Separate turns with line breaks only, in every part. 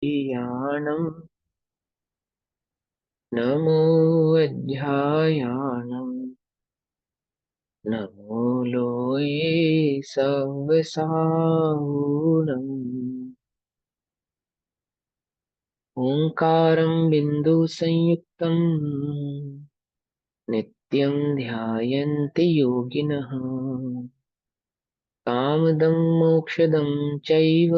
यानम् नमो अध्यायानम् नमो लोये सव्यसाहुनम् ओङ्कारं बिन्दुसंयुक्तम् नित्यं ध्यायन्ति योगिनः कामदं मोक्षदं चैव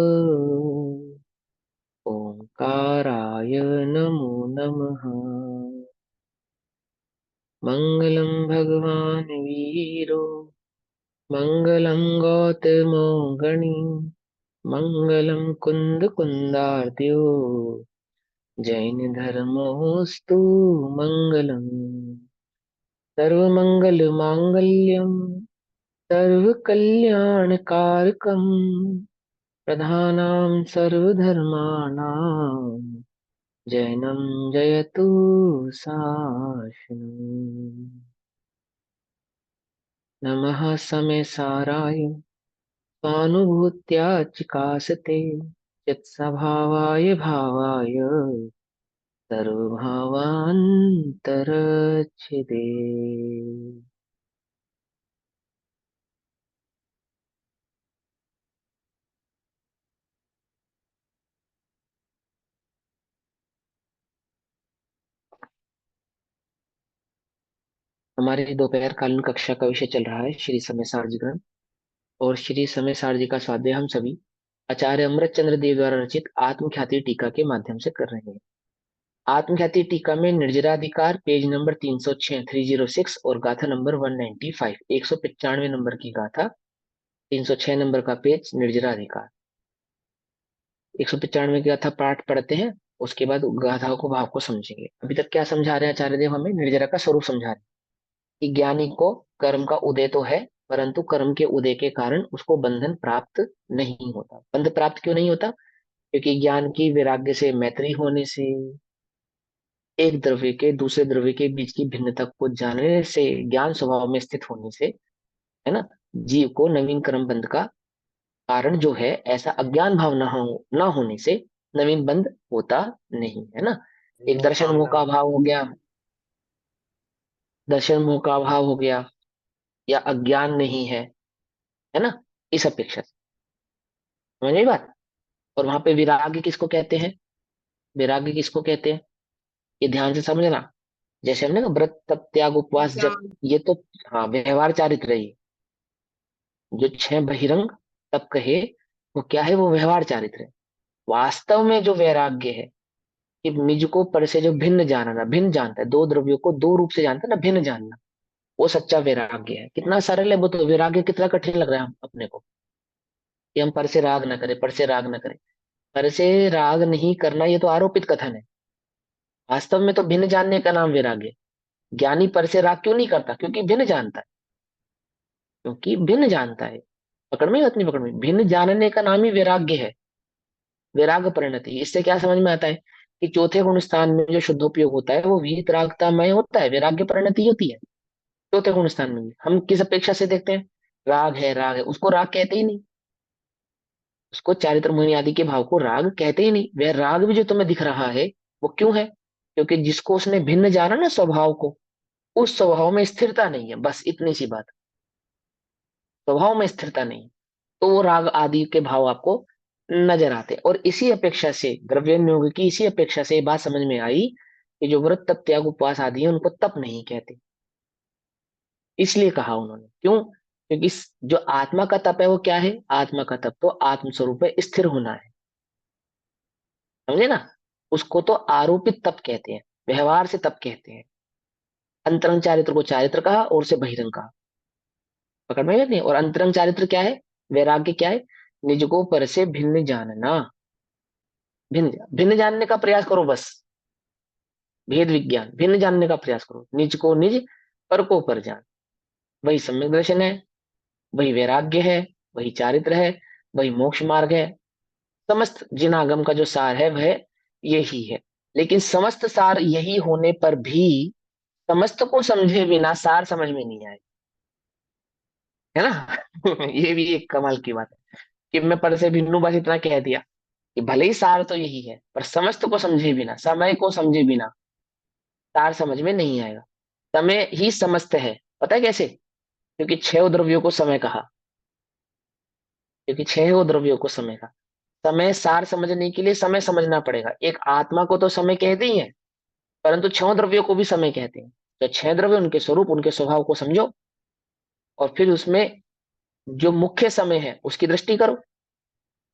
ओङ्काराय नमो नमः। मङ्गलं भगवान् वीरो मङ्गलं गौतमो गणी मङ्गलं कुन्दकुन्दार्त्यो जैनधर्मोऽस्तु मङ्गलम्। सर्वमङ्गलमाङ्गल्यं सर्वकल्याणकारकम् प्रधानां सर्वधर्माणां जैनं जयतु शासनम्। नमः समय स्वानुभूत्या चिकासते यत्सभावाय भावाय सर्वभावान्तरच्छिदे। हमारी दोपहर कालीन कक्षा का विषय चल रहा है श्री समय सारजी ग्रंथ। और श्री समय सारजी का स्वाध्याय हम सभी आचार्य अमृत चंद्र देव द्वारा रचित आत्मख्याति टीका के माध्यम से कर रहे हैं। आत्मख्याति टीका में निर्जराधिकार पेज नंबर 306 306 और गाथा नंबर 195 195 नंबर की गाथा, 306 नंबर का पेज निर्जराधिकार। 195 की गाथा पाठ पढ़ते हैं, उसके बाद गाथाओं को भाव को समझेंगे। अभी तक क्या समझा रहे हैं आचार्य देव? हमें निर्जरा का स्वरूप समझा रहे हैं कि ज्ञानी को कर्म का उदय तो है, परंतु कर्म के उदय के कारण उसको बंधन प्राप्त नहीं होता। बंध प्राप्त क्यों नहीं होता? क्योंकि ज्ञान की वैराग्य से मैत्री होने से, एक द्रव्य के दूसरे द्रव्य के बीच की भिन्नता को जानने से, ज्ञान स्वभाव में स्थित होने से, है ना, जीव को नवीन कर्म बंध का कारण जो है ऐसा अज्ञान भाव न होने से नवीन बंध होता नहीं, है ना। एक दर्शन मोह का अभाव हो गया, दर्शन मोह का अभाव हो गया, या अज्ञान नहीं है ना, इस अपेक्षा से। समझ गई बात? और वहां पे विराग्य किसको कहते हैं? विराग्य किसको कहते हैं, ये ध्यान से समझना। जैसे हमने कहा व्रत तप त्याग उपवास जब, ये तो हाँ व्यवहार चारित्र है। जो छह बहिरंग तप कहे वो क्या है? वो व्यवहार चारित्र है। वास्तव में जो वैराग्य है कि निज को पर से जो भिन्न जानना, भिन्न जानता है, दो द्रव्यों को दो रूप से जानता है ना, भिन्न जानना, वो सच्चा वैराग्य है। कितना सरल है वो तो। वैराग्य कितना कठिन लग रहा है हम अपने को कि हम पर से राग न करें, पर से राग न करें। पर से राग नहीं करना ये तो आरोपित कथन है। वास्तव में तो भिन्न जानने का नाम वैराग्य है। ज्ञानी पर से राग क्यों नहीं करता? क्योंकि भिन्न जानता है। क्योंकि भिन्न जानता है। पकड़ में अपनी पकड़ में भिन्न जानने का नाम ही वैराग्य है। वैराग्य परिणति, इससे क्या समझ में आता है कि चौथे गुण स्थान में जो शुद्धोपयोग होता है वो वीत रागतामय होता है, वैराग्य परिणति होती है। चौथे गुण स्थान में भी हम किस अपेक्षा से देखते हैं? राग है, राग है, उसको राग कहते ही नहीं। उसको चारित्र मोहिनी आदि के भाव को राग कहते ही नहीं। वह राग भी जो तुम्हें दिख रहा है वो क्यों है? क्योंकि जिसको उसने भिन्न जाना ना स्वभाव को, उस स्वभाव में स्थिरता नहीं है, बस इतनी सी बात। स्वभाव में स्थिरता नहीं, तो वो राग आदि के भाव आपको नजर आते। और इसी अपेक्षा से द्रव्य योग की इसी अपेक्षा से ये बात समझ में आई कि जो व्रत तप त्याग उपवास आदि है उनको तप नहीं कहते। इसलिए कहा उन्होंने, क्यों? क्योंकि जो आत्मा का तप है वो क्या है? आत्मा का तप तो आत्म स्वरूप है, स्थिर होना है। समझे ना? उसको तो आरोपित तप कहते हैं, व्यवहार से तप कहते हैं। अंतरंग चारित्र को चारित्र कहा और से बहिरंग कहा। पकड़ में नहीं? और अंतरंग चारित्र क्या है? वैराग्य क्या है? निज को पर से भिन्न जानना। भिन्न भिन्न जानने का प्रयास करो बस। भेद विज्ञान, भिन्न जानने का प्रयास करो। निज को निज, पर को पर जान। वही सम्यक दर्शन है, वही वैराग्य है, वही चारित्र है, वही मोक्ष मार्ग है। समस्त जिन आगम का जो सार है वह यही है। लेकिन समस्त सार यही होने पर भी समस्त को समझे बिना सार समझ में नहीं आए, है ना। ये भी एक कमाल की बात है कि मैं पर से भिन्नु बस इतना कह दिया, कि भले ही सार तो यही है, पर समस्त को समझे बिना, समय को समझे बिना सार समझ में नहीं आएगा। समय ही समस्त है। पता है कैसे? क्योंकि छह द्रव्यों को समय कहा, क्योंकि छह द्रव्यों को समय कहा। समय सार समझने के लिए समय समझना पड़ेगा। एक आत्मा को तो समय कहते ही है, परंतु छह द्रव्यों को भी समय कहते हैं। तो छह द्रव्य, उनके स्वरूप, उनके स्वभाव को समझो, और फिर उसमें जो मुख्य समय है उसकी दृष्टि करो,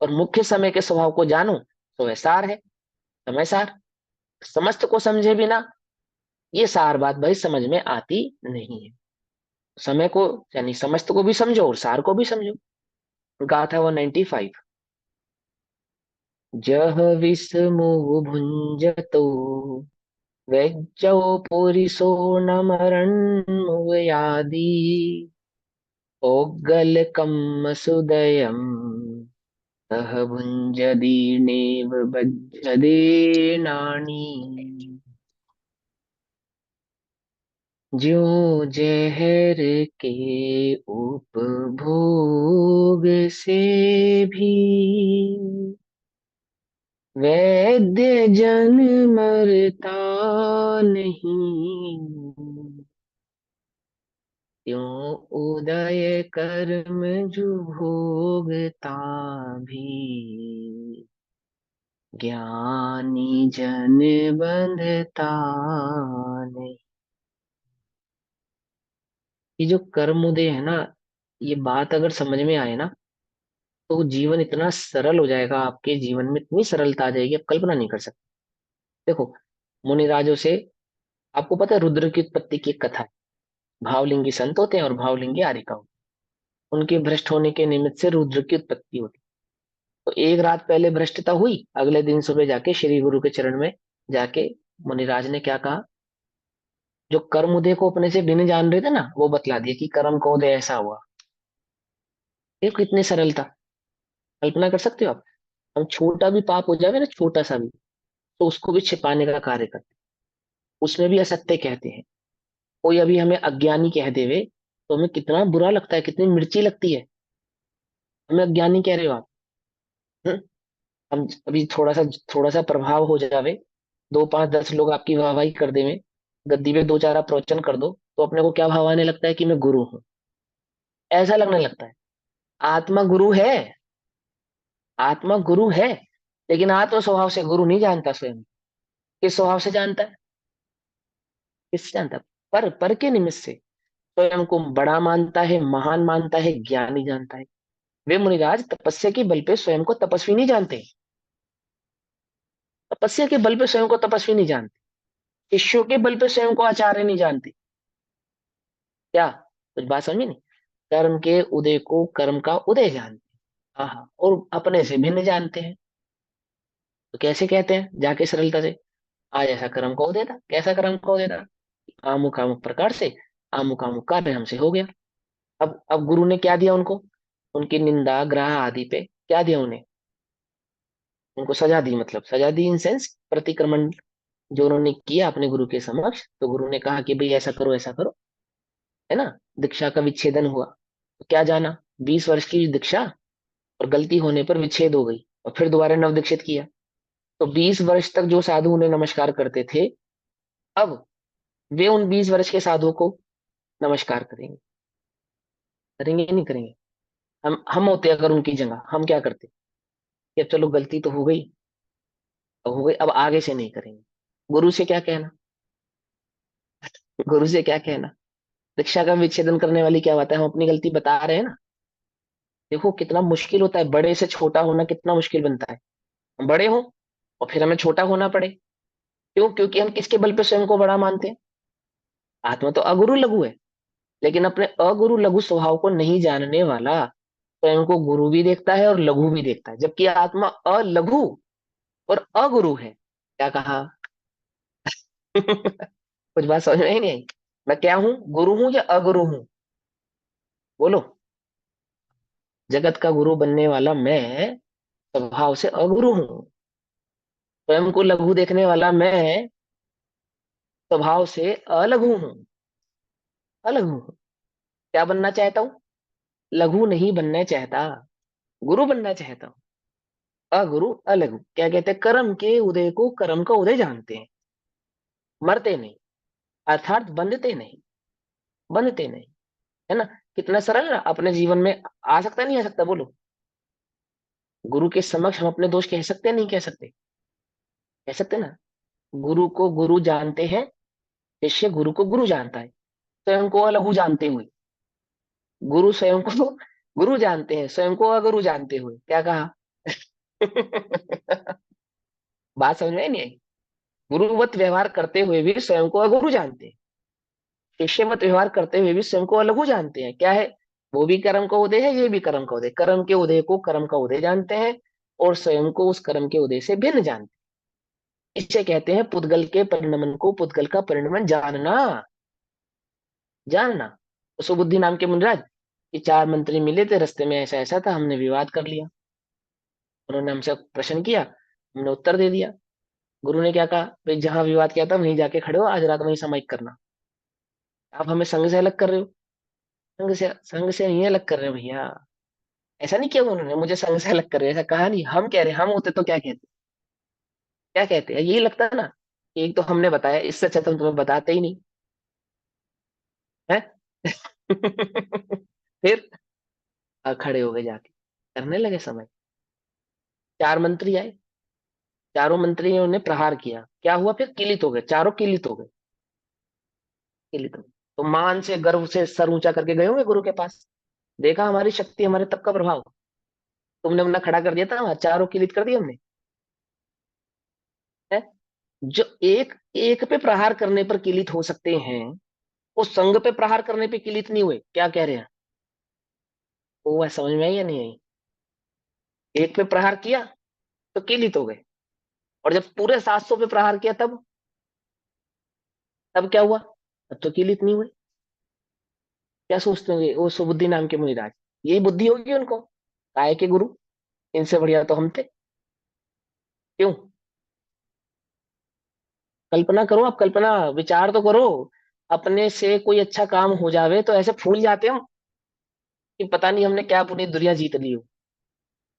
और मुख्य समय के स्वभाव को जानो, तो वह सार है, समय सार। समस्त को समझे बिना ये सार बात भाई समझ में आती नहीं है। समय को यानी समस्त को भी समझो और सार को भी समझो। गाथा 195। जह विस्मोह भुंजतो वेज्जौ पुरिसो न मरण्मुवयादि ओग्गलकम् सुदयम् सह भुञ्जदीर्णेव बध्यदीर्णानि ज्यों जहर के उपभोग से भी वैद्य जन मरता नहीं, त्यों उदय कर्म जो भोगता भी ज्ञानी जन बंधता नहीं। ये जो कर्म उदय है ना, ये बात अगर समझ में आए ना, तो जीवन इतना सरल हो जाएगा, आपके जीवन में इतनी सरलता आ जाएगी, आप कल्पना नहीं कर सकते। देखो, मुनिराजों से, आपको पता है रुद्र की उत्पत्ति की एक कथा है। भावलिंगी संत होते हैं और भावलिंगी आरिका होती है। उनके भ्रष्ट होने के निमित्त से रुद्र की उत्पत्ति होती है। तो एक रात पहले भ्रष्टता हुई, अगले दिन सुबह जाके श्री गुरु के चरण में जाके मुनिराज ने क्या कहा? जो कर्म उदय को अपने से भिन्न जान रहे थे ना, वो बतला दिया कि कर्म का उदय ऐसा हुआ। देखो कितनी सरलता, कल्पना कर सकते हो आप? हम छोटा भी पाप हो जाए ना, छोटा सा भी, तो उसको भी छिपाने का कार्य करते हैं, उसमें भी असत्य कहते हैं। कोई अभी हमें अज्ञानी कह देवे, तो हमें कितना बुरा लगता है, कितनी मिर्ची लगती है। हमें अज्ञानी कह रहे हो आप। हम्म? हम अभी थोड़ा सा प्रभाव हो जावे, 2 5 10 लोग आपकी वाहवाही कर देवे, गद्दी पे 2 4 आप प्रवचन कर दो, तो अपने को क्या भाव आने लगता है कि मैं गुरु हूँ, ऐसा लगने लगता है। आत्मा गुरु है, आत्मा गुरु है, लेकिन आत्म स्वभाव से गुरु नहीं जानता स्वयं। किस स्वभाव से जानता है? किससे जानता है? पर के निमित्त से स्वयं को बड़ा मानता है, महान मानता है, ज्ञानी जानता है। वे मुनिराज तपस्या के बल पे स्वयं को तपस्वी नहीं जानते, तपस्या के बल पे स्वयं को तपस्वी नहीं जानते, शिष्यों के बल पे स्वयं को आचार्य नहीं जानते। क्या? कुछ बात समझी नहीं? कर्म के उदय को कर्म का उदय जानते हैं, हाँ हाँ, और अपने से भिन्न जानते हैं। तो कैसे कहते हैं जाके सरलता से? आज ऐसा कर्म का उदय था, कैसा कर्म का उदय था? अमुक अमुक प्रकार से अमुक अमुक कार्य हमसे हो गया। अब गुरु ने क्या दिया उनको? उनकी निंदा ग्रह आदि पे क्या दिया उन्हें? उनको सजा दी, मतलब सजा दी इन सेंस प्रतिक्रमण जो उन्होंने किया अपने गुरु के समक्ष। तो गुरु ने कहा कि भाई ऐसा करो, ऐसा करो, है ना? दीक्षा का विच्छेदन हुआ, तो क्या जाना, 20 वर्ष की दीक्षा, और गलती होने पर विच्छेद हो गई, और फिर दोबारा नव दीक्षित किया। तो 20 वर्ष तक जो साधु उन्हें नमस्कार करते थे, अब वे उन 20 वर्ष के साधु को नमस्कार करेंगे? करेंगे नहीं करेंगे? हम होते अगर उनकी जगह, हम क्या करते कि अब चलो गलती तो हो गई, अब आगे से नहीं करेंगे। गुरु से क्या कहना, गुरु से क्या कहना? दीक्षा का विच्छेदन करने वाली क्या बात है, हम अपनी गलती बता रहे हैं ना। देखो कितना मुश्किल होता है, बड़े से छोटा होना कितना मुश्किल बनता है। हम बड़े हो और फिर हमें छोटा होना पड़े। क्यों? क्योंकि हम किसके बल पे स्वयं को बड़ा मानते हैं? आत्मा तो अगुरु लघु है, लेकिन अपने अगुरु लघु स्वभाव को नहीं जानने वाला स्वयं को गुरु भी देखता है और लघु भी देखता है, जबकि आत्मा अलघु और अगुरु है। क्या कहा? कुछ बात समझ में ही नहीं आई। मैं क्या हूं, गुरु हूं या अगुरु हूं? बोलो। जगत का गुरु बनने वाला मैं स्वभाव से अगुरु हूं, स्वयं को लघु देखने वाला मैं स्वभाव से अलघु हूं, अलघु हूं। क्या बनना चाहता हूं? लघु नहीं बनना चाहता, गुरु बनना चाहता हूं। अगुरु अलगु क्या कहते हैं? कर्म के उदय को कर्म का उदय जानते हैं, मरते नहीं, अर्थात बंधते नहीं, बंधते नहीं। है ना? कितना सरल ना, अपने जीवन में आ सकता नहीं आ सकता बोलो? गुरु के समक्ष हम अपने दोष कह सकते हैं नहीं कह सकते? कह सकते ना। गुरु को गुरु जानते हैं, शिष्य गुरु को गुरु जानता है, स्वयं को अलगु जानते हुए। गुरु स्वयं को गुरु जानते हैं, स्वयं को अगुरु जानते हुए। क्या कहा? बात समझ में नहीं आई? गुरुवत व्यवहार करते हुए भी स्वयं को अगुरु जानते हैं, शिष्यवत व्यवहार करते हुए भी स्वयं को अलगु जानते हैं। क्या है? वो भी कर्म का उदय है, ये भी कर्म का उदय। कर्म के उदय को कर्म का उदय जानते हैं, और स्वयं को उस कर्म के उदय से भिन्न जानते हैं। इसे कहते हैं पुद्गल के परिणमन को पुद्गल का परिणमन जानना। जानना। तो सुबुद्धि नाम के मुनिराज, ये चार मंत्री मिले थे, रास्ते में ऐसा ऐसा था, हमने विवाद कर लिया। उन्होंने हमसे प्रश्न किया, हमने उत्तर दे दिया। गुरु ने क्या कहा? भाई जहां विवाद किया था वहीं जाके खड़े हो, आज रात वहीं समाहित करना। आप हमें संघ से अलग कर रहे हो। संघ से नहीं अलग कर रहे हो भैया। ऐसा नहीं किया उन्होंने, मुझे संघ से अलग कर रहे हैं, ऐसा कहा नहीं। हम कह रहे हैं, हम होते तो क्या कहते? क्या कहते हैं? यही लगता है ना कि एक तो हमने बताया, इससे अच्छा तो हम तुम्हें बताते ही नहीं है। फिर खड़े हो गए जाके, करने लगे समय। चार मंत्री आए, चारों मंत्रियों ने प्रहार किया। क्या हुआ? फिर किलित हो गए, चारों किलित हो गए। किलित हो गए तो मान से गर्व से सर ऊंचा करके गए होंगे गुरु के पास। देखा हमारी शक्ति, हमारे तप का प्रभाव। तुमने अपना खड़ा कर दिया था वहां, चारों किलित कर दिए हमने। है? जो एक एक पे प्रहार करने पर किलित हो सकते हैं, वो संघ पे प्रहार करने पे किलित नहीं हुए। क्या कह रहे हैं? वो समझ में आई या नहीं आई? एक पे प्रहार किया तो किलित हो गए, और जब पूरे 700 पे प्रहार किया तब क्या हुआ? तब तो किलित नहीं हुए। क्या सोचते होंगे वो सुबुद्धि नाम के मुनिराज? यही बुद्धि होगी उनको, काय के गुरु, इनसे बढ़िया तो हम थे। क्यों? कल्पना करो, आप कल्पना विचार तो करो। अपने से कोई अच्छा काम हो जावे तो ऐसे फूल जाते हम कि पता नहीं हमने क्या पूरी दुनिया जीत ली हो।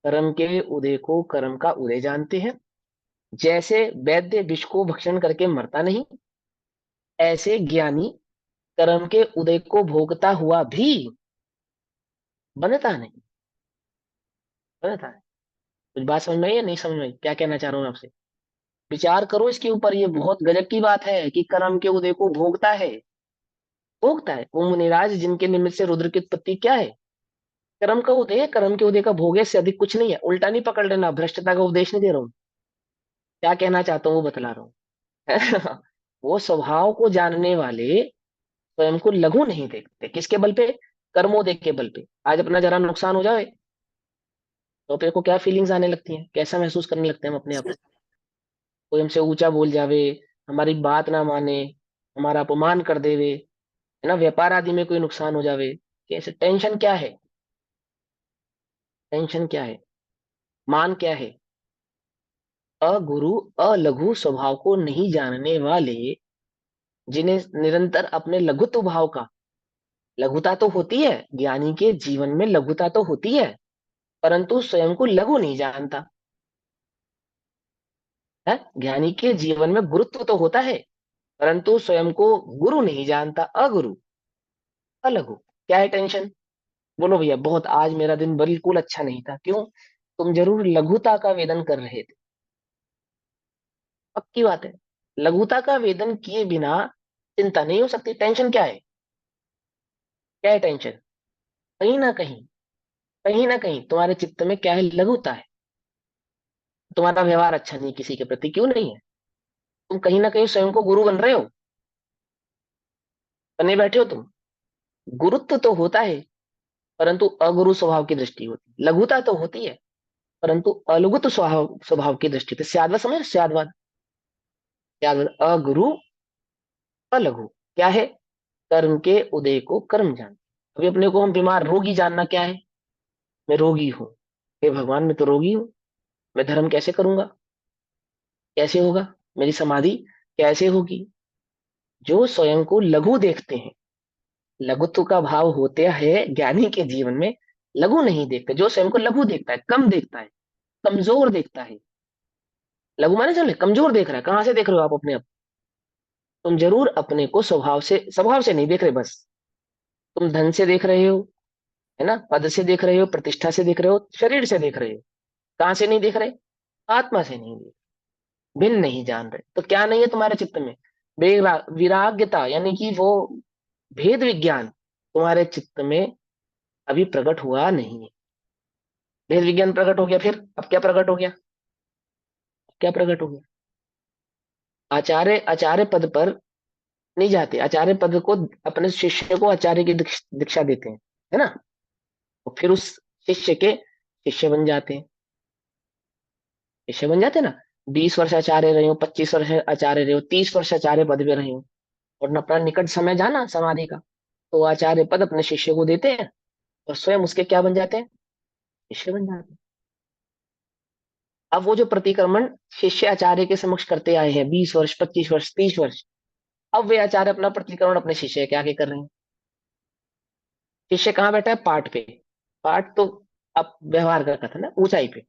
कर्म के उदय को कर्म का उदय जानते हैं। जैसे वैद्य विष को भक्षण करके मरता नहीं, ऐसे ज्ञानी कर्म के उदय को भोगता हुआ भी बनता नहीं। बनता है। कुछ बात समझ में आई या नहीं समझ में आई? क्या कहना चाह रहा हूँ मैं आपसे? विचार करो इसके ऊपर, ये बहुत गजब की बात है कि कर्म के उदय को भोगता है। भोगता है वो मुनिराज जिनके निमित्त से रुद्र की उत्पत्ति क्या है? कर्म का उदय है, कर्म के उदय का भोगे से अधिक कुछ नहीं है। उल्टा नहीं पकड़ लेना, भ्रष्टता का उपदेश नहीं दे रहा हूँ। क्या कहना चाहता हूँ वो बतला रहा हूँ। वो स्वभाव को जानने वाले स्वयं को लघु नहीं देखते। किसके बल पे? कर्मोदय के बल पे। आज अपना जरा नुकसान हो जाए तो अपने को क्या फीलिंग्स आने लगती हैं, कैसा महसूस करने लगते हैं हम अपने आप को? कोई हमसे ऊंचा बोल जावे, हमारी बात ना माने, हमारा अपमान कर देवे, है ना, व्यापार आदि में कोई नुकसान हो जावे, कैसे? टेंशन क्या है? टेंशन क्या है? मान क्या है? अगुरु अलघु स्वभाव को नहीं जानने वाले, जिन्हें निरंतर अपने लघुत्व भाव का, लघुता तो होती है ज्ञानी के जीवन में, लघुता तो होती है, परंतु स्वयं को लघु नहीं जानता है। ज्ञानी के जीवन में गुरुत्व तो होता है, परंतु स्वयं को गुरु नहीं जानता, अगुरु, अलघु। क्या है टेंशन? बोलो भैया। बहुत आज मेरा दिन बिल्कुल अच्छा नहीं था। क्यों? तुम जरूर लघुता का वेदन कर रहे थे। पक्की बात है। लघुता का वेदन किए बिना चिंता नहीं हो सकती। टेंशन क्या है? क्या है टेंशन? कहीं ना कहीं, कहीं ना कहीं तुम्हारे चित्त में क्या है? लघुता है। तुम्हारा व्यवहार अच्छा नहीं किसी के प्रति, क्यों नहीं है? तुम कहीं ना कहीं स्वयं को गुरु बन रहे हो, बने बैठे हो तुम। गुरुत्व तो होता है, परंतु अगुरु स्वभाव की दृष्टि होती है। लघुता तो होती है, परंतु अलघुत स्वभाव स्वभाव की दृष्टि से। स्यादवा समझ? स्यादवाद, स्यादवाद अगुरु अलघु। क्या है? कर्म के उदय को कर्म जान। अभी अपने को हम बीमार रोगी जानना क्या है? मैं रोगी हूं, हे भगवान मैं तो रोगी हूं, मैं धर्म कैसे करूंगा? कैसे होगा? मेरी समाधि कैसे होगी? जो स्वयं को लघु देखते हैं, लघुत्व का भाव होते है ज्ञानी के जीवन में। लघु नहीं देखते, जो स्वयं को लघु देखता है, कम देखता है, कमजोर देखता है। लघु माने चले कमजोर देख रहा है। कहां से देख रहे हो आप अपने आप? तुम जरूर अपने को स्वभाव से नहीं देख रहे बस। तुम धन से देख रहे हो, है ना, पद से देख रहे हो, प्रतिष्ठा से देख रहे हो, शरीर से देख रहे हो। कहां से नहीं देख रहे? आत्मा से नहीं देख, भिन्न नहीं जान रहे। तो क्या नहीं है तुम्हारे चित्त में? विराग्यता, यानी कि वो भेद विज्ञान तुम्हारे चित्त में अभी प्रकट हुआ नहीं है। भेद विज्ञान प्रकट हो गया, फिर अब क्या प्रकट हो गया? क्या प्रकट हो गया? आचार्य आचार्य पद पर नहीं जाते। आचार्य पद को अपने शिष्य को आचार्य की दीक्षा देते हैं, है ना। तो फिर उस शिष्य के शिष्य बन जाते हैं। शिष्य बन जाते हैं ना। 20 वर्ष आचार्य रहे हो, 25 वर्ष आचार्य रहे हो, 30 वर्ष आचार्य पद पे रहे हो, और अपना निकट समय जाना समाधि का, तो आचार्य पद अपने शिष्य को देते हैं, और स्वयं उसके क्या बन जाते हैं? शिष्य बन जाते हैं। अब वो जो प्रतिक्रमण शिष्य आचार्य के समक्ष करते आए हैं, 20 वर्ष, 25 वर्ष, 30 वर्ष, अब वे आचार्य अपना प्रतिक्रमण अपने शिष्य के आगे कर रहे हैं। शिष्य कहाँ बैठा है? पाठ पे। पाठ तो अब व्यवहार का कथन है, ऊंचाई पे।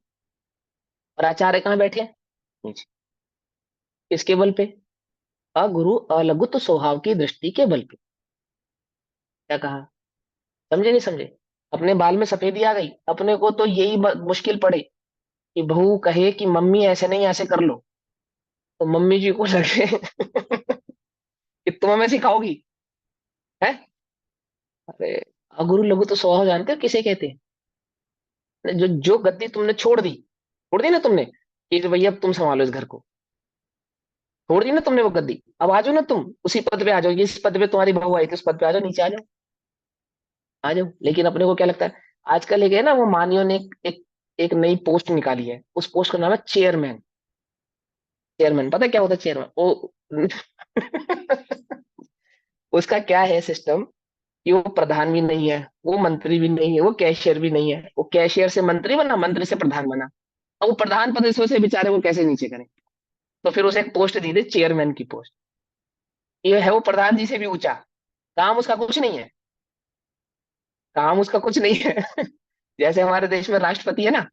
और आचार्य कहाँ बैठे हैं? नीचे। किसके बल पे? अगुरु अलघुत स्वभाव की दृष्टि के बल पे। क्या कहा? समझे नहीं समझे? अपने बाल में सफेदी आ गई, अपने को तो यही मुश्किल पड़े कि बहू कहे कि मम्मी ऐसे नहीं ऐसे कर लो, तो मम्मी जी को लगे कि तुम हमें सिखाओगी, है। अरे, अगुरु लघु तो स्वभाव जानते हो किसे कहते हैं? जो जो गद्दी तुमने छोड़ दी ना तुमने, कि भैया अब तुम संभालो इस घर को। छोड़ दी ना तुमने वो गद्दी, अब आ जाओ ना तुम उसी पद पे आ जाओ, जिस पद पे तुम्हारी बहू आई थी उस पद पे आ जाओ, नीचे आ जाओ। आ जाओ। लेकिन अपने को क्या लगता है? आजकल एक है ना, वो मानियो ने एक नई पोस्ट निकाली है, उस पोस्ट का नाम है चेयरमैन। चेयरमैन पता है क्या होता है? चेयरमैन वो उसका क्या है सिस्टम, कि वो प्रधान भी नहीं है, वो मंत्री भी नहीं है, वो कैशियर भी नहीं है। वो कैशियर से मंत्री बना, मंत्री से प्रधान बना। अब वो प्रधान पद से बेचारे को कैसे नीचे करें? तो फिर उसे एक पोस्ट दी थी, चेयरमैन की पोस्ट। ये है वो प्रधान जी से भी ऊंचा। काम उसका कुछ नहीं है। काम उसका कुछ नहीं है। जैसे हमारे देश में राष्ट्रपति है ना।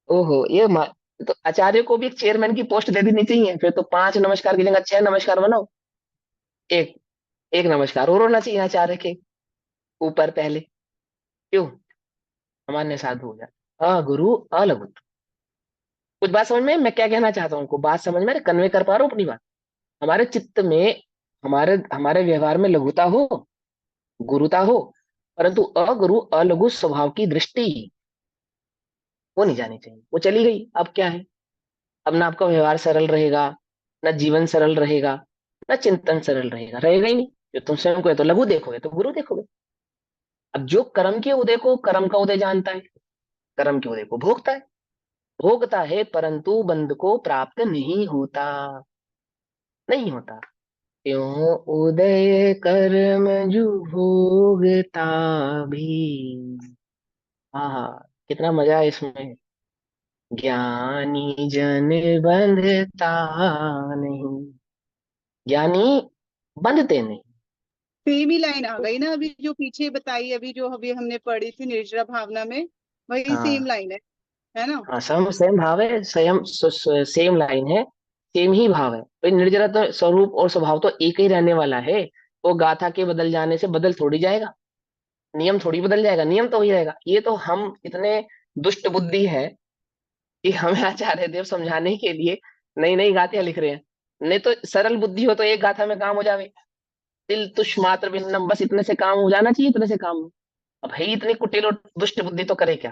ओहो, तो आचार्य को भी एक चेयरमैन की पोस्ट दे देनी चाहिए, फिर तो 5 नमस्कार की जगह 6 नमस्कार बनाओ। एक एक नमस्कार और होना चाहिए आचार्य के ऊपर पहले। क्यों? सामान्य साधु हो जाए। गुरु अलगु। कुछ बात समझ में? मैं क्या कहना चाहता हूँ, को बात समझ में कन्वे कर पा रहा हूँ अपनी बात? हमारे चित्त में, हमारे हमारे व्यवहार में लघुता हो, गुरुता हो, परंतु अगुरु अलघु स्वभाव की दृष्टि वो नहीं जानी चाहिए। वो चली गई, अब क्या है? अब ना आपका व्यवहार सरल रहेगा, ना जीवन सरल रहेगा, ना चिंतन सरल रहेगा ही नहीं। जो तुम स्वयं को है तो लघु देखोगे तो गुरु देखोगे। अब जो कर्म के उदय को कर्म का उदय जानता है, कर्म के उदय को भोगता है, भोगता है, परंतु बंध को प्राप्त नहीं होता। नहीं होता। क्यों? उदय कर्म जो भोगता भी। हाँ हाँ, कितना मजा है इसमें। ज्ञानी जन बंधता नहीं। ज्ञानी बंधते नहीं।
सेम ही लाइन आ गई ना, अभी जो पीछे बताई, अभी जो अभी हमने पढ़ी थी निर्जरा भावना में, वही सेम
हाँ
लाइन है ना।
हाँ, सम सेम भाव है, स्वयं सेम लाइन है, सेम ही भाव है। तो निर्जरा तो स्वरूप और स्वभाव तो एक ही रहने वाला है। वो गाथा के बदल जाने से बदल थोड़ी जाएगा, नियम थोड़ी बदल जाएगा, नियम तो वही रहेगा। ये तो हम इतने दुष्ट बुद्धि है कि हमें आचार्य देव समझाने के लिए नई नई गाथें लिख रहे हैं। नहीं तो सरल बुद्धि हो तो एक गाथा में काम हो जावे। तिल तुष मात्र भिन्नम, बस इतने से काम हो जाना चाहिए, इतने से काम हो। अब है ही इतनी कुटिल और दुष्ट बुद्धि, तो करे क्या?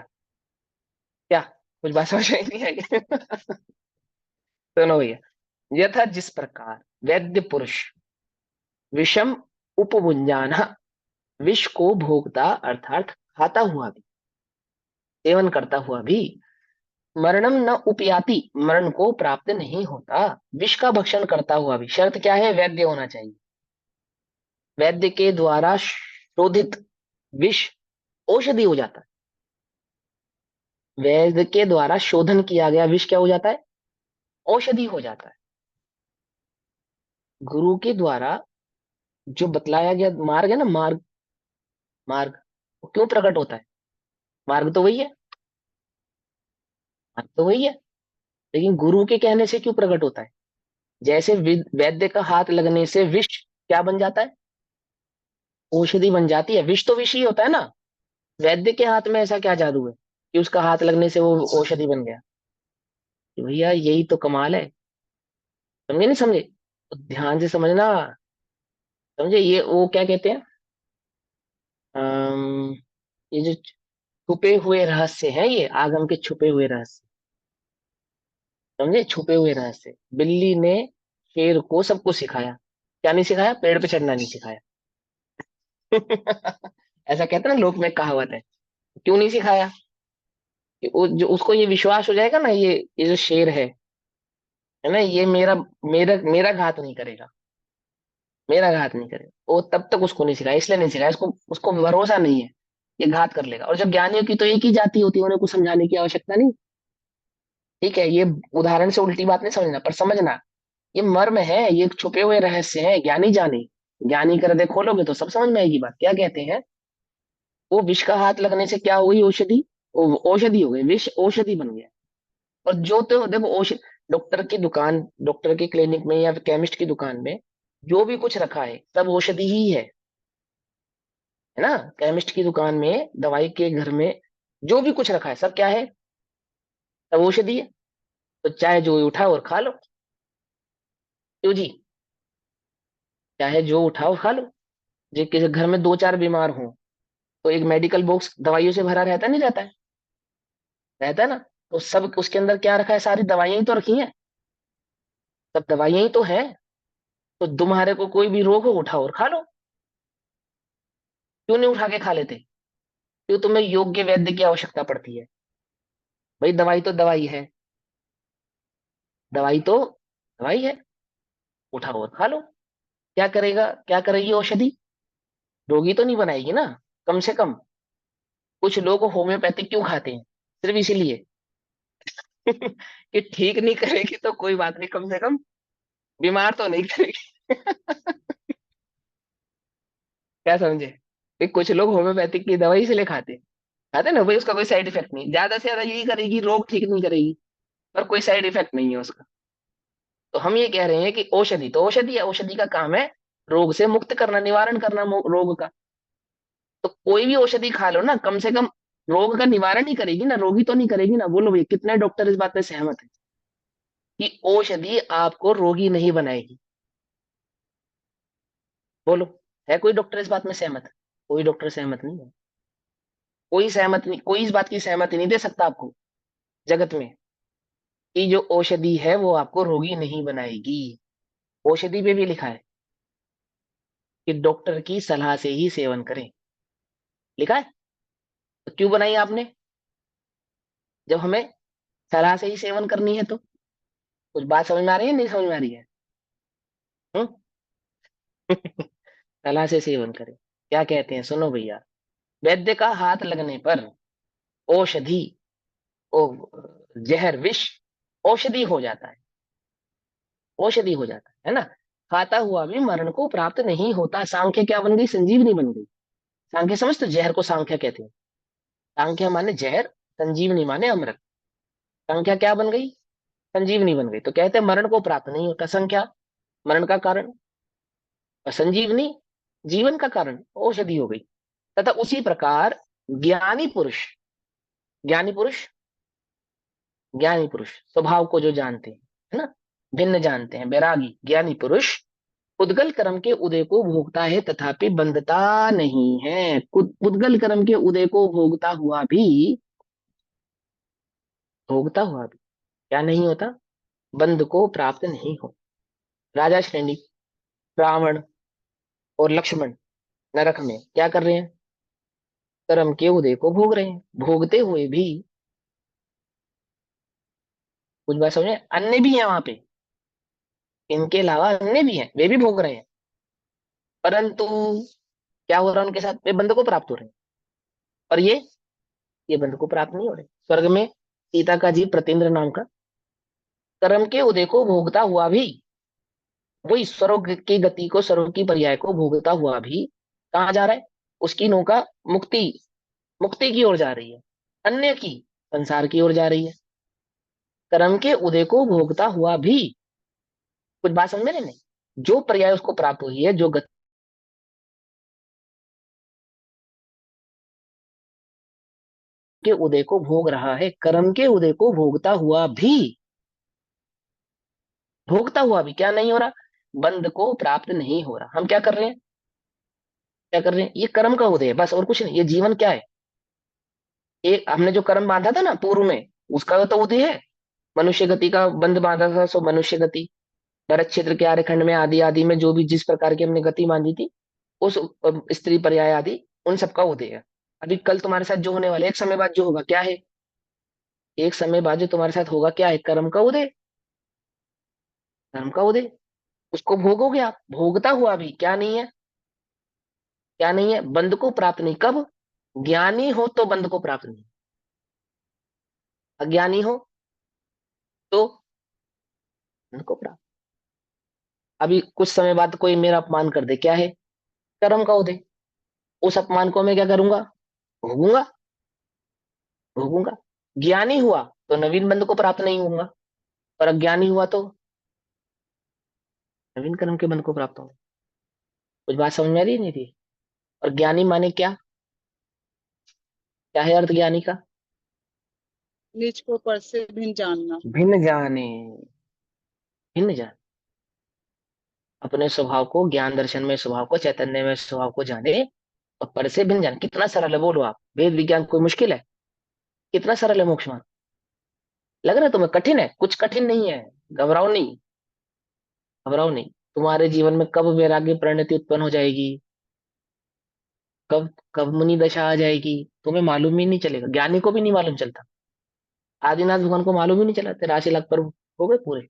क्या? कुछ बात समझ में नहीं आई? सुनो भैया, यथा जिस प्रकार वैद्य पुरुष विषम उपभुंजान, विष को भोगता अर्थात खाता हुआ भी, सेवन करता हुआ भी, मरणम न उपयाति, मरण को प्राप्त नहीं होता। विष का भक्षण करता हुआ भी, शर्त क्या है? वैद्य होना चाहिए। वैद्य के द्वारा शोधित विष औषधि हो जाता है। वैद्य के द्वारा शोधन किया गया विष क्या हो जाता है? औषधि हो जाता है। गुरु के द्वारा जो बतलाया गया मार्ग है ना, मार्ग, मार्ग वो क्यों प्रकट होता है? मार्ग तो वही है, मार्ग तो वही है। लेकिन गुरु के कहने से क्यों प्रकट होता है? जैसे वैद्य का हाथ लगने से विष क्या बन जाता है? औषधि बन जाती है। विष तो विष ही होता है ना। वैद्य के हाथ में ऐसा क्या जादू है कि उसका हाथ लगने से वो औषधि बन गया? कि भैया यही तो कमाल है। समझे नहीं समझे? तो ध्यान से समझना। समझे? ये वो क्या कहते हैं, अम, ये जो छुपे हुए रहस्य हैं, ये आगम के छुपे हुए रहस्य। समझे? छुपे हुए रहस्य। बिल्ली ने शेर को सब कुछ सिखाया, क्या नहीं सिखाया? पेड़ पे चढ़ना नहीं सिखाया। ऐसा कहते हैं ना, लोक में कहावत है। क्यों नहीं सिखाया? कि वो जो उसको ये विश्वास हो जाएगा ना, ये जो शेर है ना, ये मेरा मेरा मेरा घात नहीं करेगा, मेरा घात नहीं करेगा। वो तब तक उसको नहीं सिखाया, इसलिए नहीं सिखाया, उसको उसको भरोसा नहीं है ये घात कर लेगा। और जब ज्ञानियों की तो एक ही जाति होती है, उन्हें कुछ समझाने की आवश्यकता नहीं। ठीक है, ये उदाहरण से उल्टी बात नहीं समझना, पर समझना ये मर्म है, ये छुपे हुए रहस्य हैं, ज्ञानी जाने। ज्ञानी कर दे खोलोगे तो सब समझ में आएगी बात। क्या कहते हैं? वो विष का हाथ लगने से क्या हुई? औषधि। वो औषधि हो गई, विष औषधि बन गया। और जो तो देखो औषधि, डॉक्टर की दुकान, डॉक्टर की क्लिनिक में या केमिस्ट की दुकान में जो भी कुछ रखा है सब औषधि ही है ना। केमिस्ट की दुकान में, दवाई के घर में जो भी कुछ रखा है सब क्या है? सब औषधि है। तो चाहे जो उठाओ और खा लो। क्यों जी? चाहे जो उठाओ खा लो। जो किसी घर में दो चार बीमार हो तो एक मेडिकल बॉक्स दवाइयों से भरा रहता नहीं रहता है? रहता है ना। तो सब उसके अंदर क्या रखा है? सारी दवाइयां ही तो रखी हैं। सब दवाइयां ही तो है। तो तुम्हारे को कोई भी रोग हो उठाओ और खा लो। क्यों नहीं उठा के खा लेते? क्यों तुम्हें योग्य वैद्य की आवश्यकता पड़ती है? भाई दवाई तो दवाई है, दवाई तो दवाई है, उठाओ और खा लो। क्या करेगा, क्या करेगी औषधि? रोगी तो नहीं बनाएगी ना, कम से कम। कुछ लोग होम्योपैथिक क्यों खाते हैं? सिर्फ इसीलिए कि ठीक नहीं करेगी तो कोई बात नहीं, कम से कम बीमार तो नहीं करेगी। क्या समझे? कि कुछ लोग होम्योपैथिक की दवाई इसलिए खाते हैं। खाते हैं ना भाई, उसका कोई साइड इफेक्ट नहीं, ज्यादा से ज्यादा यही करेगी, रोग ठीक नहीं करेगी, पर कोई साइड इफेक्ट नहीं है उसका। तो हम ये कह रहे हैं कि औषधि तो औषधि है, औषधि का काम है रोग से मुक्त करना, निवारण करना रोग का। तो कोई भी औषधि खा लो ना, कम से कम रोग का निवारण ही करेगी ना, रोगी तो नहीं करेगी ना। बोलो भैया, कितने डॉक्टर इस बात में सहमत है कि औषधि आपको रोगी नहीं बनाएगी? बोलो, है कोई डॉक्टर इस बात में सहमत? कोई डॉक्टर सहमत नहीं है। कोई सहमत नहीं, कोई इस बात की सहमति नहीं दे सकता आपको जगत में कि जो औषधि है वो आपको रोगी नहीं बनाएगी। औषधि पे भी लिखा है कि डॉक्टर की सलाह से ही सेवन करें। लिखा है। तो क्यों बनाई आपने, जब हमें सलाह से ही सेवन करनी है तो? कुछ बात समझ में आ रही है, नहीं समझ में आ रही है? हम्म? सलाह से सेवन करें। क्या कहते हैं, सुनो भैया। वैद्य का हाथ लगने पर औषधि, ओ जहर विष औषधि हो जाता है, औषधि हो जाता है ना। खाता हुआ भी मरण को प्राप्त नहीं होता। सांख्य क्या बन गई? संजीवनी बन गई। सांख्य समझते हो? जहर को सांख्य कहते हैं। सांख्य माने जहर, संजीवनी माने अमृत। संख्या क्या बन गई? संजीवनी बन गई। तो कहते हैं मरण को प्राप्त नहीं होता। संख्या मरण का कारण, और संजीवनी जीवन का कारण, औषधि हो गई। तथा उसी प्रकार ज्ञानी पुरुष, ज्ञानी पुरुष, ज्ञानी पुरुष स्वभाव को जो जानते हैं, है ना, भिन्न जानते हैं, वैरागी ज्ञानी पुरुष उद्गल कर्म के उदय को भोगता है तथापि बंधता नहीं है। उद्गल कर्म के उदय को भोगता हुआ भी क्या नहीं होता? बंध को प्राप्त नहीं हो। राजा श्रेणी, रावण और लक्ष्मण नरक में क्या कर रहे हैं? कर्म के उदय को भोग रहे हैं। भोगते हुए भी, कुछ बात समझे, अन्य भी है वहां पे, इनके अलावा अन्य भी हैं, वे भी भोग रहे हैं। परंतु क्या हो रहा है उनके साथ? वे बंध को प्राप्त हो रहे हैं। और ये बंध को प्राप्त नहीं हो रहे। स्वर्ग में सीता का जीव प्रतेंद्र नाम का कर्म के उदय को भोगता हुआ भी, वही स्वर्ग की गति को, स्वर्ग की पर्याय को भोगता हुआ भी कहाँ जा रहा है? उसकी नौका मुक्ति, मुक्ति की ओर जा रही है। अन्य की संसार की ओर जा रही है। कर्म के उदय को भोगता हुआ भी, कुछ बात समझ में नहीं? जो पर्याय उसको प्राप्त हुई है, जो गति के उदय को भोग रहा है, कर्म के उदय को भोगता हुआ भी क्या नहीं हो रहा? बंध को प्राप्त नहीं हो रहा। हम क्या कर रहे हैं? क्या कर रहे हैं? ये कर्म का उदय है बस, और कुछ नहीं। ये जीवन क्या है? एक हमने जो कर्म बांधा था ना पूर्व में, उसका तो उदय है। मनुष्य गति का बंध बांधा था, सो मनुष्य गति। भरत क्षेत्र के आर्यखंड में आदि आदि में जो भी जिस प्रकार की हमने गति बांधी थी, उस स्त्री पर्याय आदि, उन सबका उदय है। अभी कल तुम्हारे साथ जो होने वाला है, एक समय बाद जो होगा क्या है? एक समय बाद जो तुम्हारे साथ होगा क्या है? कर्म का उदय। कर्म का उदय, उसको भोगोगे आप। भोगता हुआ भी क्या नहीं है? क्या नहीं है? बंध को प्राप्त नहीं। कब? ज्ञानी हो तो बंध को प्राप्त नहीं। अज्ञानी हो तो बंध को प्राप्त। अभी कुछ समय बाद कोई मेरा अपमान कर दे, क्या है? कर्म का उदय। उस अपमान को मैं क्या करूंगा? भोगूंगा। भोगूंगा। ज्ञानी हुआ तो नवीन बंध को प्राप्त नहीं होऊंगा, और अज्ञानी हुआ तो नवीन कर्म के बंध को प्राप्त होंगे। कुछ बात समझ में आ रही नहीं थी? और ज्ञानी माने क्या? क्या है अर्थ ज्ञानी का?
निज को पर से भिन्न जानना।
भिन्न जाने। भिन्न जान, अपने स्वभाव को, ज्ञान दर्शन में स्वभाव को, चैतन्य में स्वभाव को जाने, और पर से भिन्न जान। कितना सरल है बोलो आप? वेद विज्ञान कोई मुश्किल है? कितना सरल है मोक्ष मार्ग। लग रहा है तुम्हें कठिन है? कुछ कठिन नहीं है। घबराओ नहीं। घबराओ नहीं। तुम्हारे जीवन में कब वैराग्य परिणति उत्पन्न हो जाएगी, कब कब मुनि दशा आ जाएगी, तुम्हें मालूम ही नहीं चलेगा। ज्ञानी को भी नहीं मालूम चलता। आदिनाथ भगवान को मालूम ही नहीं चला। 83 लाख पर्व हो गए पूरे।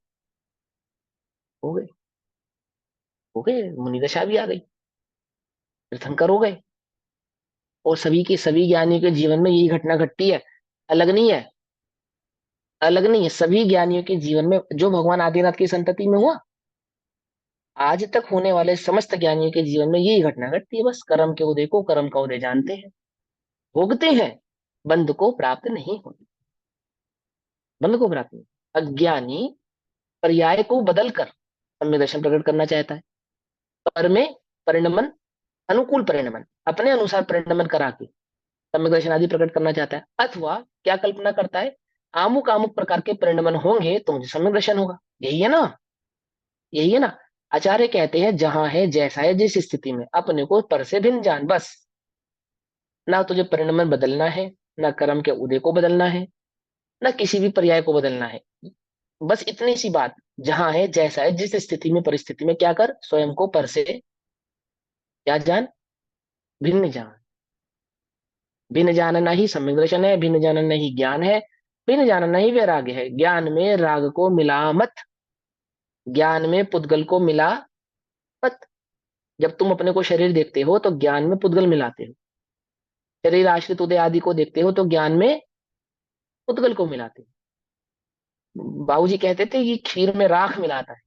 हो गए। हो गए, मुनि दशा भी आ गई। तीर्थंकर हो गए। और सभी के सभी ज्ञानियों के जीवन में यही घटना घटती है। अलग नहीं है। अलग नहीं है। सभी ज्ञानियों के जीवन में जो भगवान आदिनाथ की संतति में हुआ, आज तक होने वाले समस्त ज्ञानियों के जीवन में यही घटना घटती है। बस कर्म के उदय को कर्म का उदय जानते हैं, भोगते हैं, बंध को प्राप्त नहीं होते। बंध को प्राप्त नहीं। अज्ञानी पर्याय को बदलकर सम्यक दर्शन प्रकट करना चाहता है। पर में परिणमन, अनुकूल परिणमन, अपने अनुसार परिणमन करा के सम्यक दर्शन आदि प्रकट करना चाहता है। अथवा क्या कल्पना करता है? आमुक आमुक प्रकार के परिणमन होंगे तो मुझे सम्यक दर्शन होगा। यही है ना? यही है ना? आचार्य कहते हैं जहां है जैसा है, जिस स्थिति में अपने को पर से भिन्न जान बस। ना तुझे परिणमन बदलना है, ना कर्म के उदय को बदलना है, ना किसी भी पर्याय को बदलना है। बस इतनी सी बात। जहां है जैसा है, जिस स्थिति में परिस्थिति में क्या कर, स्वयं को पर से क्या जान? भिन्न जान। भिन्न जानना ही सम्यक दर्शन है, भिन्न जानना ही ज्ञान है, भिन्न जानना ही वैराग्य है। ज्ञान में राग को मिला मत। ज्ञान में पुद्गल को मिला मत। जब तुम अपने को शरीर देखते हो तो ज्ञान में पुद्गल मिलाते हो। शरीर आश्रित उदय आदि को देखते हो तो ज्ञान में पुद्गल को मिलाते हो। बाबूजी कहते थे कि खीर में राख मिलाता है।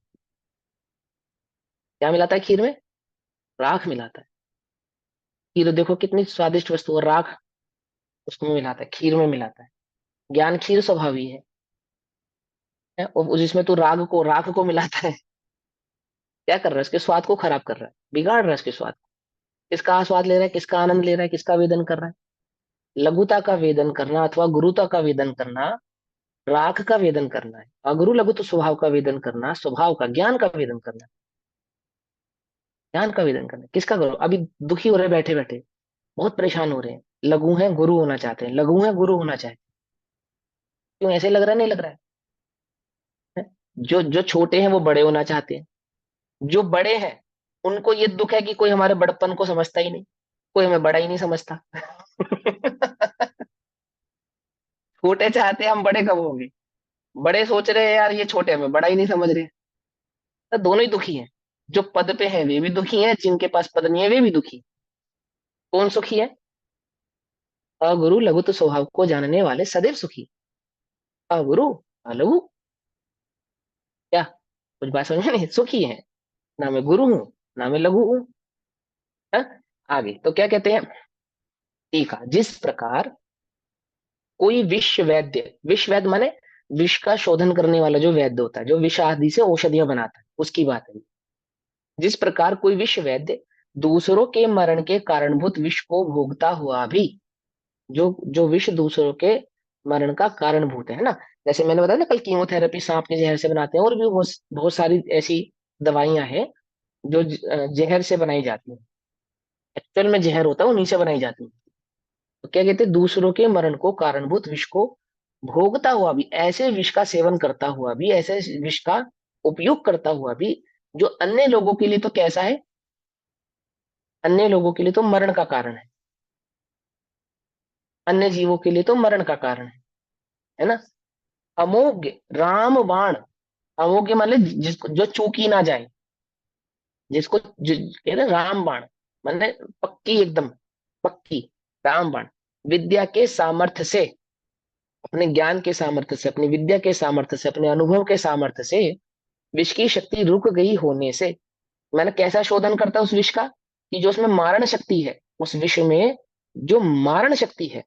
क्या मिलाता है खीर में? राख मिलाता है। खीर देखो कितनी स्वादिष्ट वस्तु है, राख उसमें मिलाता है, खीर में मिलाता है। ज्ञान खीर स्वभावी है? और जिसमें तू राग को मिलाता है, क्या कर रहा है? उसके स्वाद को खराब कर रहा है, बिगाड़ रहा है उसके स्वाद को। किसका स्वाद ले रहा है? किसका आनंद ले रहा है? किसका वेदन कर रहा है? लघुता का वेदन करना अथवा गुरुता का वेदन करना, राग का वेदन करना है। अगुरु लघु तो स्वभाव का वेदन करना, स्वभाव का, ज्ञान का वेदन करना। ज्ञान का वेदन करना किसका करो? अभी दुखी हो रहे बैठे बैठे, बहुत परेशान हो रहे हैं, लघु हैं गुरु होना चाहते हैं, लघु हैं गुरु होना चाहते हैं। क्यों? ऐसे लग रहा है? नहीं लग रहा है? जो जो छोटे हैं वो बड़े होना चाहते हैं। जो बड़े हैं उनको ये दुख है कि कोई हमारे बड़प्पन को समझता ही नहीं, कोई हमें बड़ा ही नहीं समझता। छोटे चाहते हैं हम बड़े कब होंगे। बड़े सोच रहे हैं यार ये छोटे हमें बड़ा ही नहीं समझ रहे। तो दोनों ही दुखी हैं। जो पद पे हैं वे भी दुखी हैं, जिनके पास पद नहीं है वे भी दुखी हैं। कौन सुखी है? अगुरु लघु तो स्वभाव को जानने वाले सदैव सुखी। अगुरु लघु, क्या? कुछ बात समझ में नहीं? सुखी है। ना मैं गुरु हूं, ना मैं लघु हूं। हाँ? आगे तो क्या कहते हैं? ठीक है, जिस प्रकार कोई विष वैद्य माने विष का शोधन करने वाला जो वैद्य होता है, जो विष आदि से औषधियां बनाता है, उसकी बात है। जिस प्रकार कोई विष वैद्य दूसरों के मरण के कारणभूत विष को भोगता हुआ भी, जो जो विष दूसरों के मरण का कारणभूत है ना, जैसे मैंने बताया ना कल, कीमोथेरेपी सांप के जहर से बनाते हैं, और भी बहुत बहुत सारी ऐसी दवाइयां हैं जो जहर से बनाई जाती हैं, एक्चुअल में जहर होता है उन्हीं से बनाई जाती है। तो क्या कहते हैं, दूसरों के मरण को कारणभूत विष को भोगता हुआ भी, ऐसे विष का सेवन करता हुआ भी, ऐसे विष का उपयोग करता हुआ भी, जो अन्य लोगों के लिए तो कैसा है, अन्य लोगों के लिए तो मरण का कारण अन्य जीवों के लिए तो मरण का कारण है ना। अमोघ राम बाण, अमोघ मान ले जिसको जो चूकी ना जाए, जिसको कहते हैं राम बाण, माने पक्की एकदम, पक्की राम बाण, विद्या के सामर्थ्य से, अपने ज्ञान के सामर्थ्य से, अपनी विद्या के सामर्थ्य से, अपने अनुभव के सामर्थ्य से विष की शक्ति रुक गई होने से, मैंने कैसा शोधन करता है उस विष का, कि जो उसमें मारण शक्ति है, उस विष में जो मारण शक्ति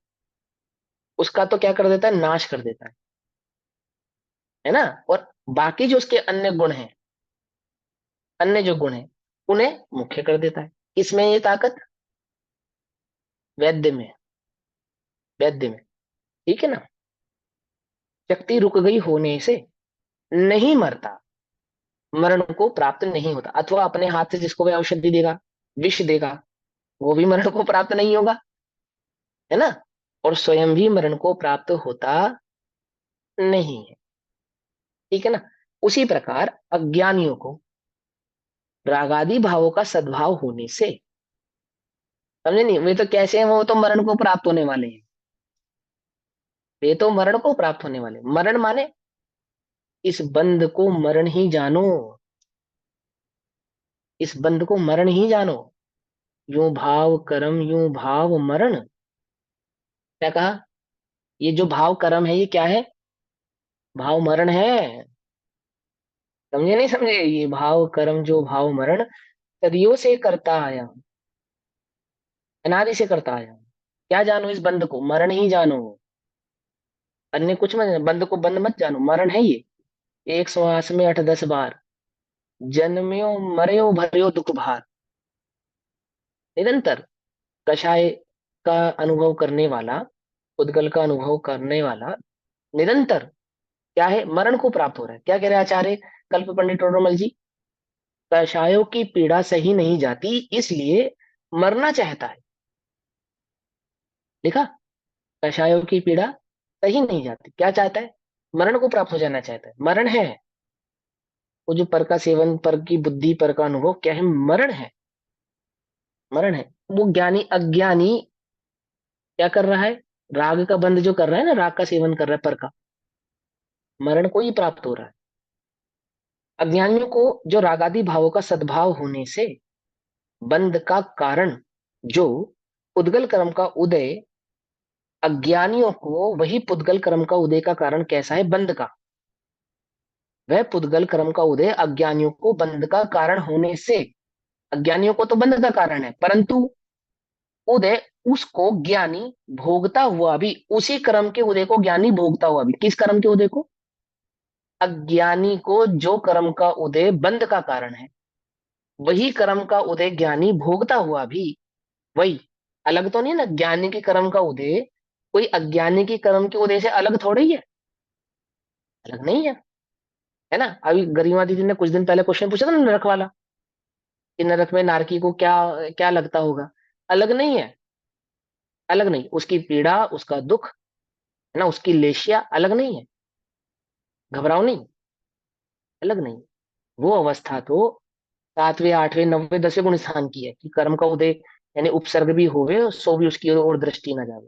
उसका तो क्या कर देता है, नाश कर देता है ना। और बाकी जो उसके अन्य गुण हैं, अन्य जो गुण हैं, उन्हें मुख्य कर देता है। किसमें ये ताकत, वैद्य में, वैद्य में, ठीक है ना। शक्ति रुक गई होने से नहीं मरता, मरण को प्राप्त नहीं होता, अथवा अपने हाथ से जिसको वह औषधि देगा, विष देगा, वो भी मरण को प्राप्त नहीं होगा, है ना। और स्वयं भी मरण को प्राप्त होता नहीं है, ठीक है ना। उसी प्रकार अज्ञानियों को रागादि भावों का सद्भाव होने से, समझे नहीं, वे तो कैसे हैं, वो तो मरण को प्राप्त होने वाले हैं, वे तो मरण को प्राप्त होने वाले, मरण माने इस बंध को मरण ही जानो, इस बंध को मरण ही जानो, यूं भाव कर्म यूं भाव मरण, क्या कहा, ये जो भाव कर्म है ये क्या है, भाव मरण है, समझे नहीं समझे, ये भाव कर्म जो भाव मरण सदियों से करता आया हूं, अनादि से करता आया हूं। क्या जानो इस बंध को, मरण ही जानो, अन्य कुछ मत, बंध को बंध मत जानो, मरण है ये, एक श्वास में 8-10 बार, जन्म्यो मर्यो भर्यो दुख भार, निरंतर कषाय का अनुभव करने वाला, उद्गल का अनुभव करने वाला, निरंतर क्या है, मरण को प्राप्त हो रहा है। क्या कह रहे हैं आचार्य कल्प पंडित टोडरमल जी, कषायों की पीड़ा सही नहीं जाती, इसलिए मरना चाहता है, लिखा, कषायों की पीड़ा सही नहीं जाती, क्या चाहता है, मरण को प्राप्त हो जाना चाहता है, मरण है, वो जो पर का सेवन, पर की बुद्धि, पर का अनुभव क्या है, मरण है, मरण है। वो ज्ञानी अज्ञानी क्या कर रहा है, राग का बंध जो कर रहा है ना, राग का सेवन कर रहा है, पर का, मरण को ही प्राप्त हो रहा है। अज्ञानियों को जो रागादि भावों का सद्भाव होने से बंध का कारण, जो पुद्गल कर्म का उदय, अज्ञानियों को वही पुद्गल कर्म का उदय का कारण कैसा है, बंध का, वह पुद्गल कर्म का उदय अज्ञानियों को बंध का कारण होने से, अज्ञानियों को तो बंध का कारण है, परंतु उदय उसको ज्ञानी भोगता हुआ भी, उसी कर्म के उदय को ज्ञानी भोगता हुआ भी, किस कर्म के उदय को, अज्ञानी को जो कर्म का उदय बंध का कारण है, वही कर्म का उदय ज्ञानी भोगता हुआ भी, वही, अलग तो नहीं ना, ज्ञानी के कर्म का उदय कोई अज्ञानी के कर्म के उदय से अलग थोड़ा ही है, अलग नहीं है ना। अभी गरिमा दीदी ने कुछ दिन पहले क्वेश्चन पूछा था ना नरक वाला, कि नरक में नारकी को क्या क्या लगता होगा, अलग नहीं है, अलग नहीं, उसकी पीड़ा, उसका दुख, है ना, उसकी लेशिया अलग नहीं है, घबराओ नहीं, अलग नहीं। वो अवस्था तो 7वें 8वें 9वें 10वें गुण स्थान की है, कि कर्म का उदय यानी उपसर्ग भी होवे सो भी उसकी ओर दृष्टि ना जावे,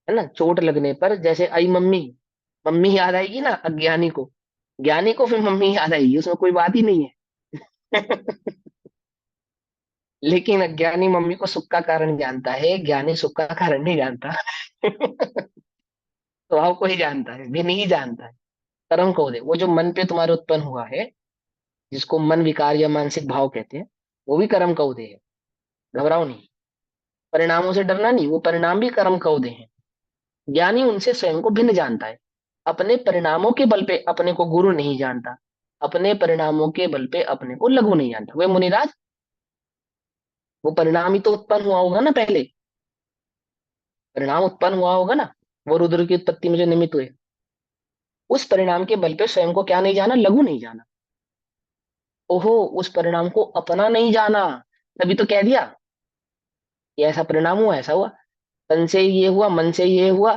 है ना। चोट लगने पर जैसे आई मम्मी, मम्मी याद आएगी ना अज्ञानी को, ज्ञानी को फिर मम्मी याद आएगी, उसमें कोई बात ही नहीं है। लेकिन अज्ञानी मम्मी को सुख का कारण जानता है, ज्ञानी सुख का कारण नहीं जानता। स्वभाव को ही जानता है, भी नहीं जानता है। कर्म को दे, वो जो मन पे तुम्हारे उत्पन्न हुआ है, जिसको मन विकार या मानसिक भाव कहते हैं, वो भी कर्म का उदय है, घबराओ नहीं। परिणामों से डरना नहीं, वो परिणाम भी कर्म का उदय है, ज्ञानी उनसे स्वयं को भिन्न जानता है। अपने परिणामों के बल पे अपने को गुरु नहीं जानता, अपने परिणामों के बल पे अपने को लघु नहीं जानता। वे मुनिराज, वो परिणाम ही तो उत्पन्न हुआ होगा ना पहले, परिणाम उत्पन्न हुआ होगा ना, वो रुद्र की उत्पत्ति में जो निमित्त हुए, उस परिणाम के बल पे स्वयं को क्या नहीं जाना, लघु नहीं जाना। ओहो, उस परिणाम को अपना नहीं जाना, तभी तो कह दिया कि ऐसा परिणाम हुआ, ऐसा हुआ, तन से ये हुआ, मन से ये हुआ,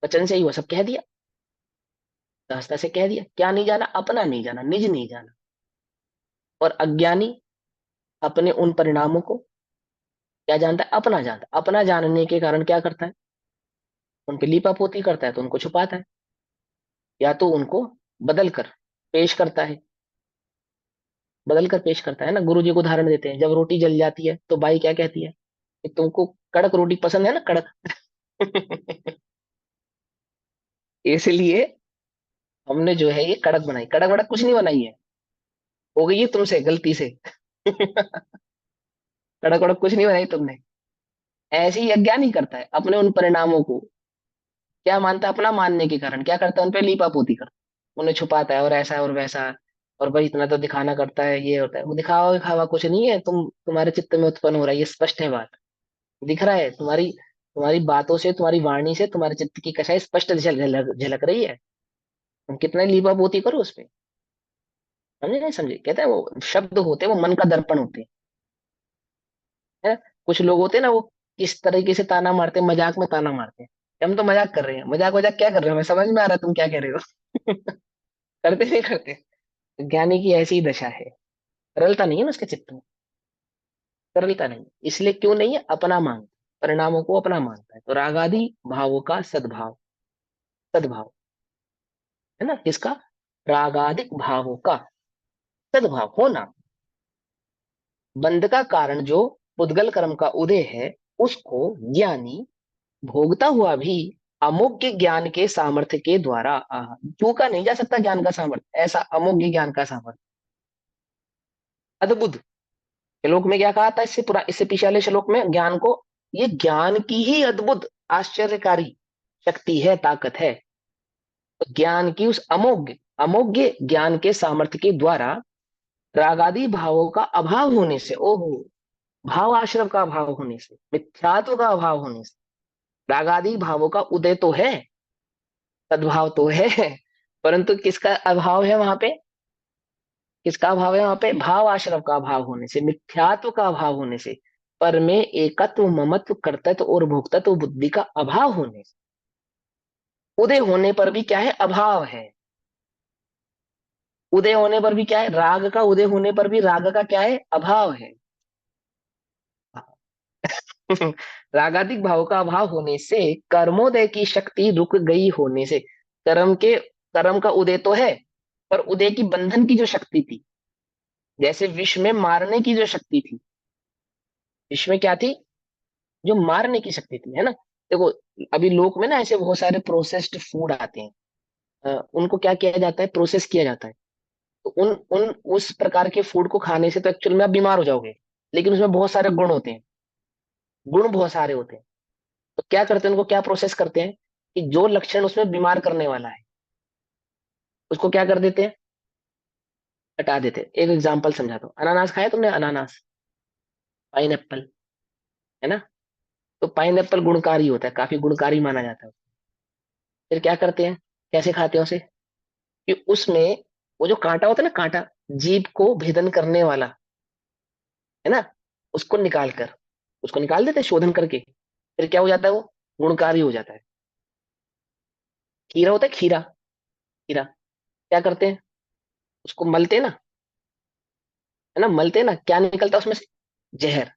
वचन से ही हुआ, सब कह दिया, रास्ता से कह दिया। क्या नहीं जाना, अपना नहीं जाना, निज नहीं जाना। और अज्ञानी अपने उन परिणामों को क्या जानता है, अपना जानता है। अपना जानने के कारण क्या करता है, उन पे लीपापोती करता है, तो उनको छुपाता है, या तो उनको बदल कर पेश करता है। बदल कर पेश करता है ना। गुरु जी को उदाहरण देते हैं, जब रोटी जल जाती है तो बाई क्या कहती है कि तुमको कड़क रोटी पसंद है ना, कड़क। इसलिए हमने जो है ये कड़क बनाई, कड़क वड़क कुछ नहीं बनाई है, हो गई है तुमसे गलती से। कड़क वड़क कुछ नहीं बनाई तुमने। ऐसे ही अज्ञानी करता है, अपने उन परिणामों को क्या मानता है, अपना मानने के कारण क्या करता है, उन पे लीपापोती करता है, उन्हें छुपाता है, और ऐसा और वैसा, और भाई इतना तो दिखाना करता है, ये होता है। वो दिखावा दिखावा कुछ नहीं है, तुम्हारे चित्त में उत्पन्न हो रहा है, ये स्पष्ट है बात। दिख रहा है, तुम्हारी तुम्हारी बातों से, तुम्हारी वाणी से तुम्हारे चित्त की कषाय स्पष्ट झलक झलक रही है। तुम कितना लीपापोती करो उस पे, समझे नहीं समझे। कहते हैं वो शब्द होते हैं, वो मन का दर्पण होते हैं, है। कुछ लोग होते हैं ना, वो किस तरीके से ताना मारते हैं, मजाक में ताना मारते हैं कि हम तो मजाक कर रहे हैं। मजाक वजाक क्या कर रहे हो, मैं समझ में आ रहा है तुम क्या कह रहे हो। करते नहीं करते। ज्ञानी की ऐसी ही दशा है, तरलता नहीं है ना उसके चित्त में, तरलता नहीं। इसलिए क्यों नहीं है, अपना मांगता, परिणामों को अपना मानता है। तो रागादि भावों का सद्भाव, सद्भाव है ना, किसका, रागादिक भावों का सद्भाव होना, बंध का कारण जो पुद्गल कर्म का उदय है, उसको ज्ञानी भोगता हुआ भी अमोघ्य ज्ञान के सामर्थ्य के द्वारा चूका नहीं जा सकता। ज्ञान का सामर्थ्य, ऐसा अमोघ्य ज्ञान का सामर्थ्य, अद्भुत। श्लोक में क्या कहा था, इससे पीछे वाले श्लोक में ज्ञान को, ये ज्ञान की ही अद्भुत आश्चर्यकारी शक्ति है, ताकत है। तो ज्ञान की उस अमोघ्य अमोघ्य ज्ञान के सामर्थ्य के द्वारा रागादि भावों का अभाव होने से, ओहो, भाव आश्रव का अभाव होने से, मिथ्यात्व का अभाव होने से, रागादि भावों का उदय तो है, सद्भाव तो है, परंतु किसका अभाव है वहां पे, किसका अभाव है वहां पे, भाव आश्रव का अभाव होने से, मिथ्यात्व का अभाव होने से, पर में एकत्व, ममत्व, कर्तृत्व और भोक्तत्व बुद्धि का अभाव होने से, उदय होने पर भी क्या है, अभाव है। उदय होने पर भी क्या है, राग का उदय होने पर भी राग का क्या है, अभाव है। रागादिक भाव का अभाव होने से, कर्मोदय की शक्ति रुक गई होने से, कर्म का उदय तो है, पर उदय की बंधन की जो शक्ति थी, जैसे विष में मारने की जो शक्ति थी, विष में क्या थी, जो मारने की शक्ति थी, है ना। देखो, अभी लोक में ना ऐसे बहुत सारे प्रोसेस्ड फूड आते हैं, उनको क्या किया जाता है, प्रोसेस किया जाता है। तो उन उन उस प्रकार के फूड को खाने से तो एक्चुअल में आप बीमार हो जाओगे, लेकिन उसमें बहुत सारे गुण होते हैं, गुण बहुत सारे होते हैं। तो क्या करते हैं, उनको क्या प्रोसेस करते हैं कि जो लक्षण उसमें बीमार करने वाला है, उसको क्या कर देते हैं, हटा देते हैं। एक एग्जांपल समझा दो, अनानास खाया तुमने, अनानास, पाइन एप्पल, है ना। तो पाइन एप्पल गुणकारी होता है, काफी गुणकारी माना जाता है। फिर क्या करते हैं, कैसे खाते हैं उसे, कि उसमें वो जो कांटा होता है ना, कांटा, जीभ को भेदन करने वाला, है ना, उसको निकाल कर, उसको निकाल देते हैं शोधन करके। फिर क्या हो जाता है, वो गुणकारी हो जाता है। खीरा होता है, खीरा, खीरा क्या करते हैं, उसको मलते हैं ना, है ना, मलते हैं ना, क्या निकलता है उसमें से, जहर।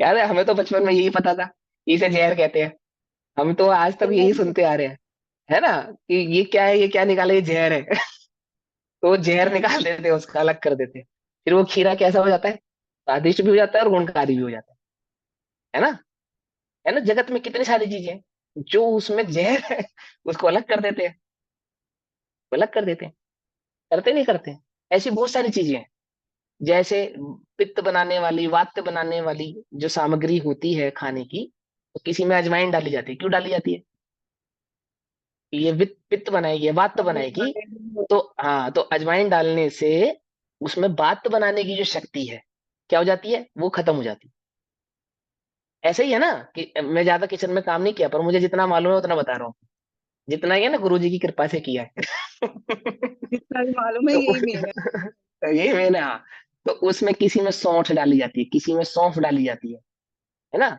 यार हमें तो बचपन में यही पता था, इसे जहर कहते हैं। हम तो आज तक यही सुनते आ रहे हैं, है ना, कि ये क्या है, ये क्या निकाले, ये जहर है। तो वो जहर निकाल देते हैं, उसका अलग कर देते हैं। फिर वो खीरा कैसा हो जाता है, स्वादिष्ट भी हो जाता है और गुणकारी भी हो जाता है ना। है ना, जगत में कितनी सारी चीजें हैं जो उसमें जहर है, उसको अलग कर देते हैं, अलग कर देते हैं, करते नहीं करते हैं। ऐसी बहुत सारी चीजें हैं, जैसे पित्त बनाने वाली, वात बनाने वाली जो सामग्री होती है खाने की, तो किसी में अजवाइन डाली जाती है। क्यों डाली जाती है? ये पित्त बनाएगी, वात बनाएगी। तो हाँ, तो अजवाइन डालने से उसमें बात बनाने की जो शक्ति है, क्या हो जाती है? वो खत्म हो जाती है। ऐसा ही है ना, कि मैं ज्यादा किचन में काम नहीं किया, पर मुझे जितना मालूम है उतना बता रहा हूँ। जितना ही है ना, गुरु जी की कृपा से किया है।
जितना भी मालूम है
तो
यही मेन है।
तो यही मैंने, हाँ। तो उसमें किसी में सौंठ डाली जाती है, किसी में सौंफ डाली जाती है ना।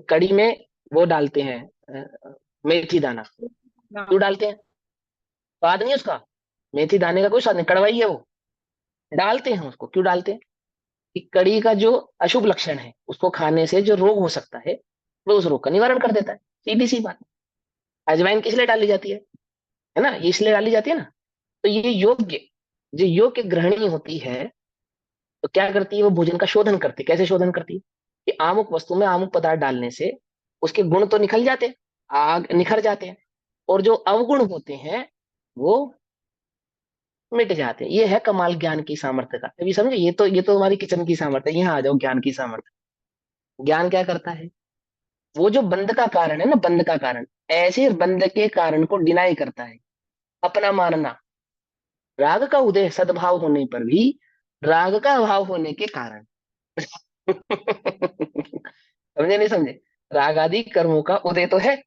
कढ़ी में वो डालते हैं, मेथी दाना। क्यों
हाँ।
डालते हैं? स्वाद नहीं है उसका। मेथी दाने का कोई स्वाद नहीं, कड़वाई है वो। डालते हैं उसको, क्यों डालते हैं? कि कड़ी का जो अशुभ लक्षण है, उसको खाने से जो रोग हो सकता है, वो उस रोग का निवारण कर देता है। सीधी सी बात। अजवाइन किस लिए डाली जाती है ना, ये इसलिए डाली जाती है ना। तो ये योग्य, जो योग्य ग्रहणी होती है, तो क्या करती है? वो भोजन का शोधन करती है। कैसे शोधन करती है? कि आमुक वस्तु में आमुक पदार्थ डालने से उसके गुण तो निखल जाते हैं, आग निखर जाते हैं, और जो अवगुण होते हैं वो मिट जाते हैं। ये है कमाल ज्ञान की सामर्थ्य का। अभी समझे? ये तो हमारी किचन की सामर्थ्य है। यहाँ आ जाओ ज्ञान की सामर्थ्य। ज्ञान क्या करता है? वो जो बंध का कारण है ना, बंध का कारण, ऐसे बंध के कारण को डिनाई करता है, अपना मानना। राग का उदय सद्भाव होने पर भी राग का अभाव होने के कारण। समझे नहीं समझे? राग आदि कर्मों का उदय तो है,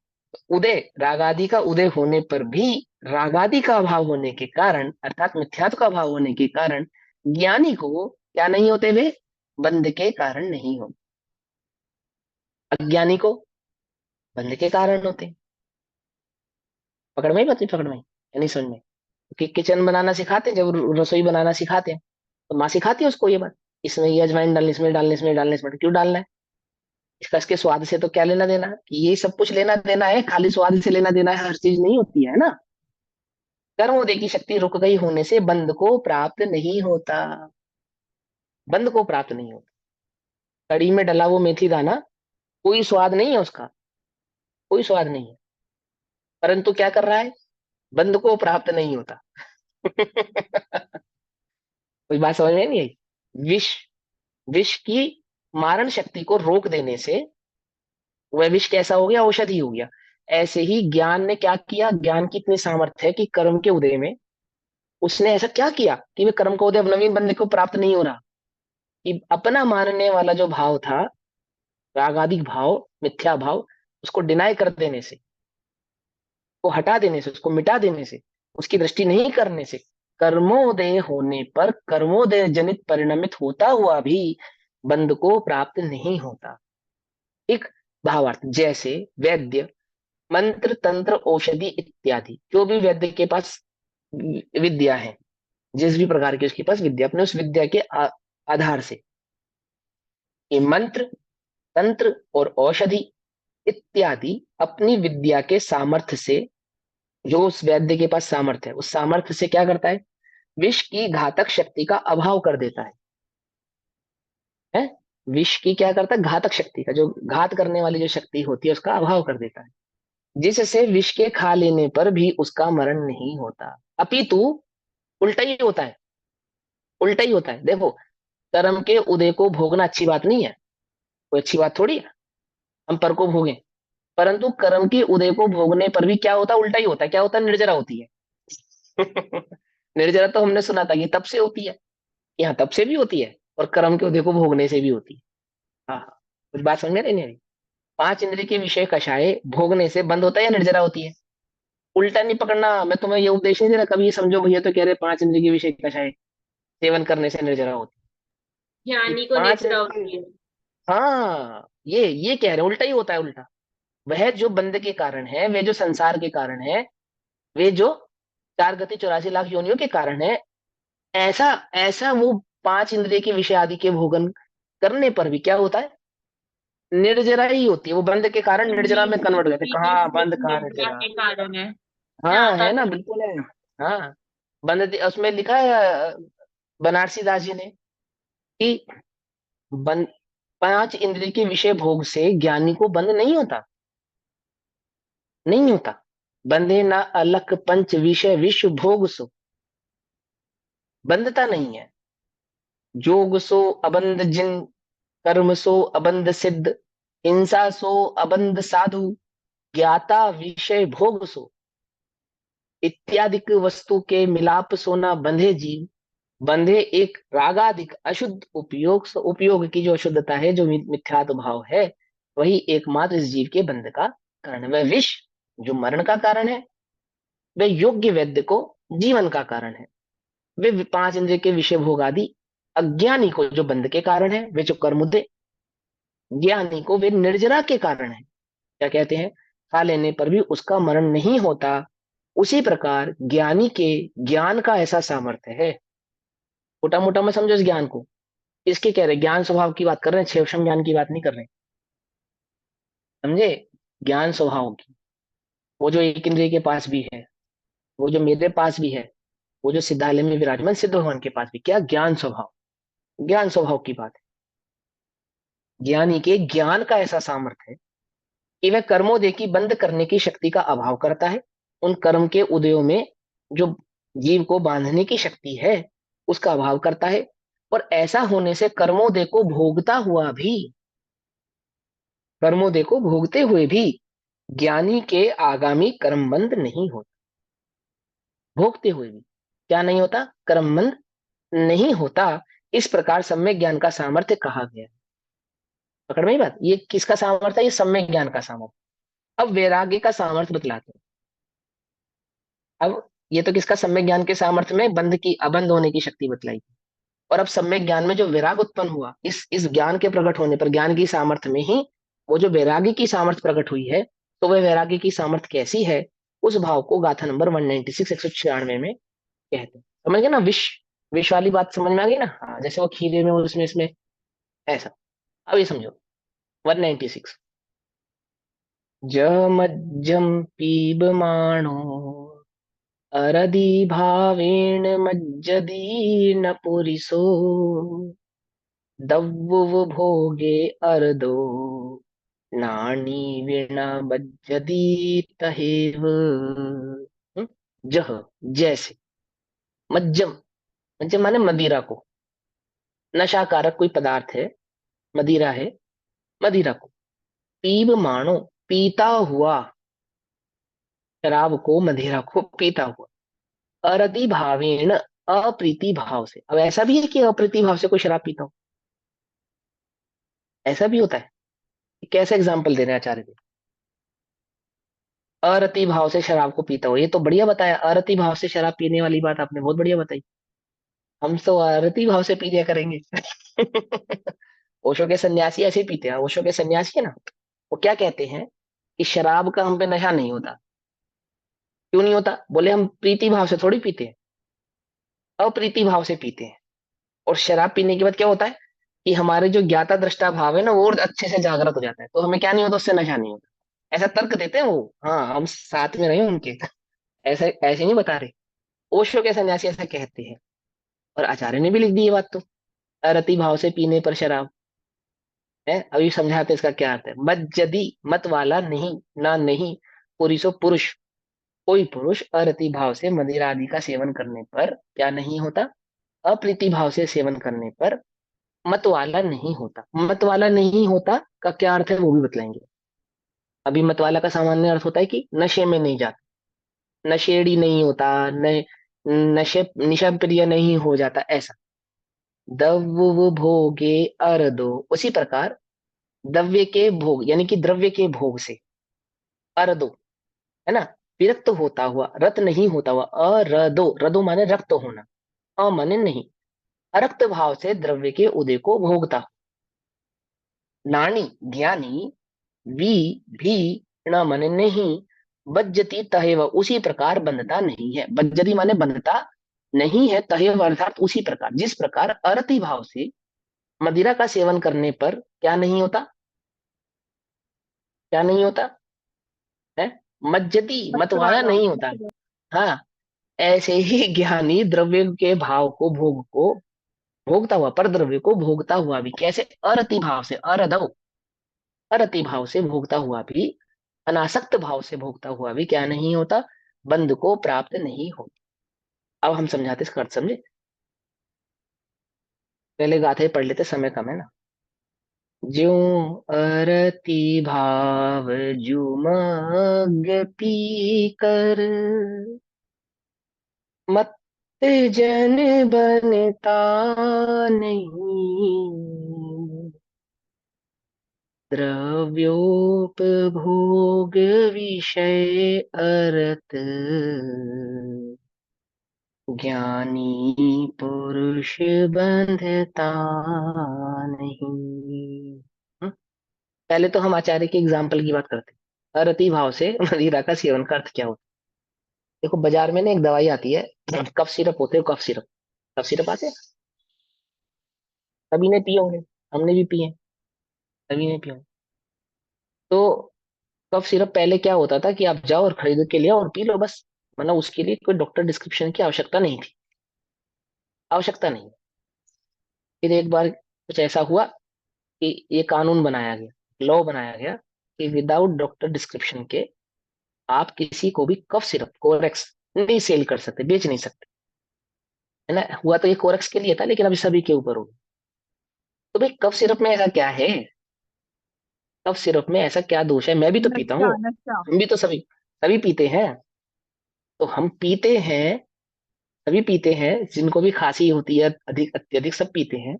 उदय, राग आदि का उदय होने पर भी राग आदि का अभाव होने के कारण, अर्थात मिथ्यात्व का अभाव होने के कारण, ज्ञानी को क्या नहीं होते? वे बंध के कारण नहीं होते। अज्ञानी को बंध के कारण होते हैं। पकड़ में ही बात नहीं? पकड़ में या नहीं समझ में? कि किचन बनाना सिखाते हैं, जब रसोई बनाना सिखाते हैं, तो माँ सिखाती है उसको ये बात, इसमें ये अजवाइन डालने, इसमें डालने, इसमें डालने, इसमें क्यों डालना है? इसका इसके स्वाद से तो क्या लेना देना? कि ये सब कुछ लेना देना है, खाली स्वाद से लेना देना है, हर चीज नहीं होती है ना। कर्मोदय की शक्ति रुक गई होने से बंद को प्राप्त नहीं होता। बंद को प्राप्त नहीं होता। कड़ी में डला वो मेथी दाना, कोई स्वाद नहीं है उसका, कोई स्वाद नहीं है, परंतु क्या कर रहा है? बंद को प्राप्त नहीं होता। कोई बात समझ में नहीं आई? विष, विष की मारण शक्ति को रोक देने से वह विष कैसा हो गया? औषधि हो गया। ऐसे ही ज्ञान ने क्या किया? ज्ञान की इतनी सामर्थ्य है कि कर्म के उदय में उसने ऐसा क्या किया कि वे कर्म का उदय अब नवीन बंदे को प्राप्त नहीं हो रहा। कि अपना मानने वाला जो भाव था, रागादिक भाव, मिथ्या भाव, उसको डिनाई कर देने से, को हटा देने से, उसको मिटा देने से, उसकी दृष्टि नहीं करने से, कर्मोदय होने पर कर्मोदय जनित परिणमित होता हुआ भी बंध को प्राप्त नहीं होता। एक भावार्थ, जैसे वैद्य मंत्र तंत्र औषधि इत्यादि, जो भी वैद्य के पास विद्या है, जिस भी प्रकार की उसके पास विद्या, अपने उस विद्या के आधार से ये मंत्र तंत्र और औषधि इत्यादि अपनी विद्या के सामर्थ्य से, जो उस वैद्य के पास सामर्थ्य है, उस सामर्थ्य से क्या करता है? विष की घातक शक्ति का अभाव कर देता है। विष की क्या करता है? घातक शक्ति का, जो घात करने वाली जो शक्ति होती है, उसका अभाव कर देता है, जिससे विष के खा लेने पर भी उसका मरण नहीं होता, अपितु उल्टा ही होता है। उल्टा ही होता है। देखो, कर्म के उदय को भोगना अच्छी बात नहीं है, कोई अच्छी बात थोड़ी है हम पर को भोगें। परंतु कर्म के उदय को भोगने पर भी क्या होता है? उल्टा ही होता है। क्या होता है? निर्जरा होती है। निर्जरा तो हमने सुना था कि तप से होती है। यहाँ तप से भी होती है और कर्म के उदय को भोगने से भी होती है। हाँ हाँ, कुछ बात समझ में नहीं आ रही? पांच इंद्रिय के विषय कषाय भोगने से बंद होता है या निर्जरा होती है? उल्टा नहीं पकड़ना, मैं तुम्हें ये उपदेश नहीं दे रहा कभी ये समझो भैया तो कह रहे पांच इंद्रिय के विषय कषाय सेवन करने से निर्जरा होती है।
ज्ञानी को
पांच
निद्रा
इंद्रिय,
होती है।
हाँ, ये कह रहे हैं उल्टा ही होता है। उल्टा, वह जो बंध के कारण है, वे जो संसार के कारण है, वे जो 4 गति 84 लाख योनियों के कारण है, ऐसा ऐसा वो पांच इंद्रिय के विषय आदि के भोगन करने पर भी क्या होता है? निर्जरा ही होती है। वो बंध के कारण निर्जरा में कन्वर्ट हो जाते हैं। कहाँ बंध, कहाँ
निद्रा
निर्जरा?
के कारण है।
हाँ,
ज्यादा
है ना,
तो
बिल्कुल है। हाँ, बंध उसमें लिखा है बनारसी दास जी ने कि बंध, पांच इंद्रिय के विषय भोग से ज्ञानी को बंध नहीं होता, नहीं होता। बंधे ना अलख पंच विषय विश्व भोग सो, बंधता नहीं है। जोग सो अबंध जिन, कर्म सो अबंध सिद्ध, हिंसा सो अबंध साधु, ज्ञाता विषय भोग सो, इत्यादिक वस्तु के मिलाप सोना बंधे जीव, बंधे एक रागाधिक अशुद्ध उपयोग, उपयोग की जो अशुद्धता है, जो मिथ्यात्व भाव है, वही एकमात्र इस जीव के बंध का कारण है। वह विष जो मरण का कारण है, वह योग्य वैद्य को जीवन का कारण है। वे पांच इंद्रिय के विषय भोग आदि अज्ञानी को जो बंध के कारण है, वे जो कर्मुदे, ज्ञानी को वे निर्जरा के कारण है। क्या कहते हैं? खा लेने पर भी उसका मरण नहीं होता, उसी प्रकार ज्ञानी के ज्ञान का ऐसा सामर्थ्य है। मोटा मोटा में समझो इस ज्ञान को। इसके कह रहे ज्ञान स्वभाव की बात कर रहे हैं, क्षेपशम ज्ञान की बात नहीं कर रहे। समझे? ज्ञान स्वभाव की, वो जो एक इंद्रिय के पास भी है, वो जो मेरे पास भी है, वो जो सिद्धालय में विराजमान सिद्ध भगवान के पास भी, क्या ज्ञान स्वभाव, ज्ञान स्वभाव की बात है। ज्ञानी के ज्ञान का ऐसा सामर्थ्य है कि वह कर्मोदय की बंद करने की शक्ति का अभाव करता है। उन कर्म के उदयों में जो जीव को बांधने की शक्ति है, उसका अभाव करता है। और ऐसा होने से कर्मोदय को भोगता हुआ भी, कर्मोदय को भोगते हुए भी ज्ञानी के आगामी कर्मबंध नहीं होता। भोगते हुए भी क्या नहीं होता? कर्मबंध नहीं होता। इस प्रकार सम्यक ज्ञान का सामर्थ्य कहा गया है। पकड़ में ही बात? ये किसका सामर्थ्य है? ये सम्यक ज्ञान का सामर्थ्य। अब वैराग्य का सामर्थ्य बतलाते हैं। अब ये तो किसका? सम्यक ज्ञान के सामर्थ्य में बंध की, अबंध होने की शक्ति बतलाई। और अब सम्यक ज्ञान में जो वैराग उत्पन्न हुआ, इस ज्ञान के प्रकट होने पर, ज्ञान की सामर्थ्य में ही वो जो वैराग्य की सामर्थ्य प्रकट हुई है, तो वह वैराग्य की सामर्थ्य कैसी है, उस भाव को गाथा नंबर 196 196 में कहते हैं। समझ गए ना? विष, विष वाली बात समझ में आ गई ना? हाँ, जैसे वो खीरे में, वो उसमें, इसमें, ऐसा। अब ये समझो 196। ज मज्जम पीबमाणो अरदि भावेण मज्जदी न पुरिसो, दव्वुव भोगे अरदो नानी वीणा मज्जदी तहेव। जह, जैसे, मज्जम, मज्जम माने मदिरा को, नशाकारक कोई पदार्थ है, मदिरा है, मदिरा को पीब मानो, पीता हुआ, शराब को, मदिरा को पीता हुआ, अरति भावेण, अप्रीति भाव से। अब ऐसा भी है कि अप्रीति भाव से कोई शराब पीता हो, ऐसा भी होता है। कैसे एग्जाम्पल दे रहे हैं आचार्य जी? अरति भाव से शराब को पीता हो, ये तो बढ़िया बताया। अरति भाव से शराब पीने वाली बात आपने बहुत बढ़िया बताई। हम तो अरति भाव से पी लिया करेंगे। ओशो के सन्यासी ऐसे ही पीते हैं। ओशो के सन्यासी है ना, वो क्या कहते हैं कि शराब का हम पे नशा नहीं होता। क्यों नहीं होता? बोले हम प्रीति भाव से थोड़ी पीते हैं, अप्रीति भाव से पीते हैं। और शराब पीने के बाद क्या होता है कि हमारे जो ज्ञाता दृष्टा भाव है ना, वो और अच्छे से जागृत हो जाता है, तो हमें क्या नहीं होता? उससे नशा नहीं होता। ऐसा तर्क देते हैं वो। हाँ, हम साथ में रहे उनके। ऐसे ऐसे नहीं बता रहे। ओशो के सन्यासी ऐसा कहते हैं, और आचार्य ने भी लिख दी ये बात तो। अरति भाव से पीने पर शराब है। अभी समझाते इसका क्या अर्थ है। मत यदि, मत वाला नहीं, ना नहीं, पुरुषो पुरुष, कोई पुरुष अरति भाव से मदिरा आदि का सेवन करने पर क्या नहीं होता? अप्रीति भाव से सेवन करने पर मत वाला नहीं होता। मत वाला नहीं होता का क्या अर्थ है वो भी बतलाएंगे। अभी मत वाला का सामान्य अर्थ होता है कि नशे में नहीं जाता, नशेड़ी नहीं होता, न, नशे, निशा प्रिय नहीं हो जाता, ऐसा। दव्य भोगे अरदो, उसी प्रकार द्रव्य के भोग, यानी कि द्रव्य के भोग से, अरदो, है ना, विरक्त होता हुआ, रत नहीं होता हुआ, अरदो, रदो माने रक्त होना, अ माने नहीं, अरक्त भाव से द्रव्य के उदय को भोगता हो। नानी, ज्ञानी, वी, भी, न माने नहीं, बज्जति तहेव, उसी प्रकार बंधता नहीं है। बज्जति माने बंधता नहीं है, तहेव अर्थात उसी प्रकार, जिस प्रकार अरति भाव से मदिरा का सेवन करने पर क्या नहीं होता? क्या नहीं होता है? मज्जति, मत वाला
मतवाला।
नहीं होता। हाँ, ऐसे ही ज्ञानी द्रव्य के भाव को, भोग को भोगता हुआ, पर द्रव्य को भोगता हुआ भी कैसे? अरति भाव से, अरदव, अरति भाव से भोगता हुआ भी, अनासक्त भाव से भोगता हुआ भी क्या नहीं होता? बंध को प्राप्त नहीं होता। अब हम समझाते इसका अर्थ, समझे? पहले गाथे पढ़ लेते, समय कम है ना। ज्यों अरति भाव जुमग पी कर, मत जन बनता नहीं, द्रव्योपभोग विषय अरत, ज्ञानी पुरुष बंधता नहीं। पहले तो हम आचार्य के एग्जाम्पल की बात करते हैं। अरति भाव से मदिरा का सेवन का अर्थ क्या होता है? देखो बाजार में ना एक दवाई आती है, कफ सिरप होते हैं, कफ सिरप। कफ सिरप आते हैं, सभी ने पिए होंगे, हमने भी पिए, सभी ने पिए होंगे। तो कफ सिरप पहले क्या होता था कि आप जाओ और खरीद के ले आओ और पी लो बस। मतलब उसके लिए कोई डॉक्टर डिस्क्रिप्शन की आवश्यकता नहीं थी, आवश्यकता नहीं। फिर एक बार कुछ ऐसा हुआ कि ये कानून बनाया गया, लॉ बनाया गया कि विदाउट डॉक्टर डिस्क्रिप्शन के आप किसी को भी कफ सिरप कोरेक्स नहीं सेल कर सकते, बेच नहीं सकते, है ना। हुआ तो ये कोरेक्स के लिए था, लेकिन अभी सभी के ऊपर हो गया। तो भाई कफ सिरप में ऐसा क्या है, कफ सिरप में ऐसा क्या दोष है? मैं भी तो पीता हूँ,
नशा नशा।
हम भी तो सभी सभी पीते हैं। तो हम पीते हैं, सभी पीते हैं, जिनको भी खांसी होती है अधिक अत्यधिक सब पीते हैं।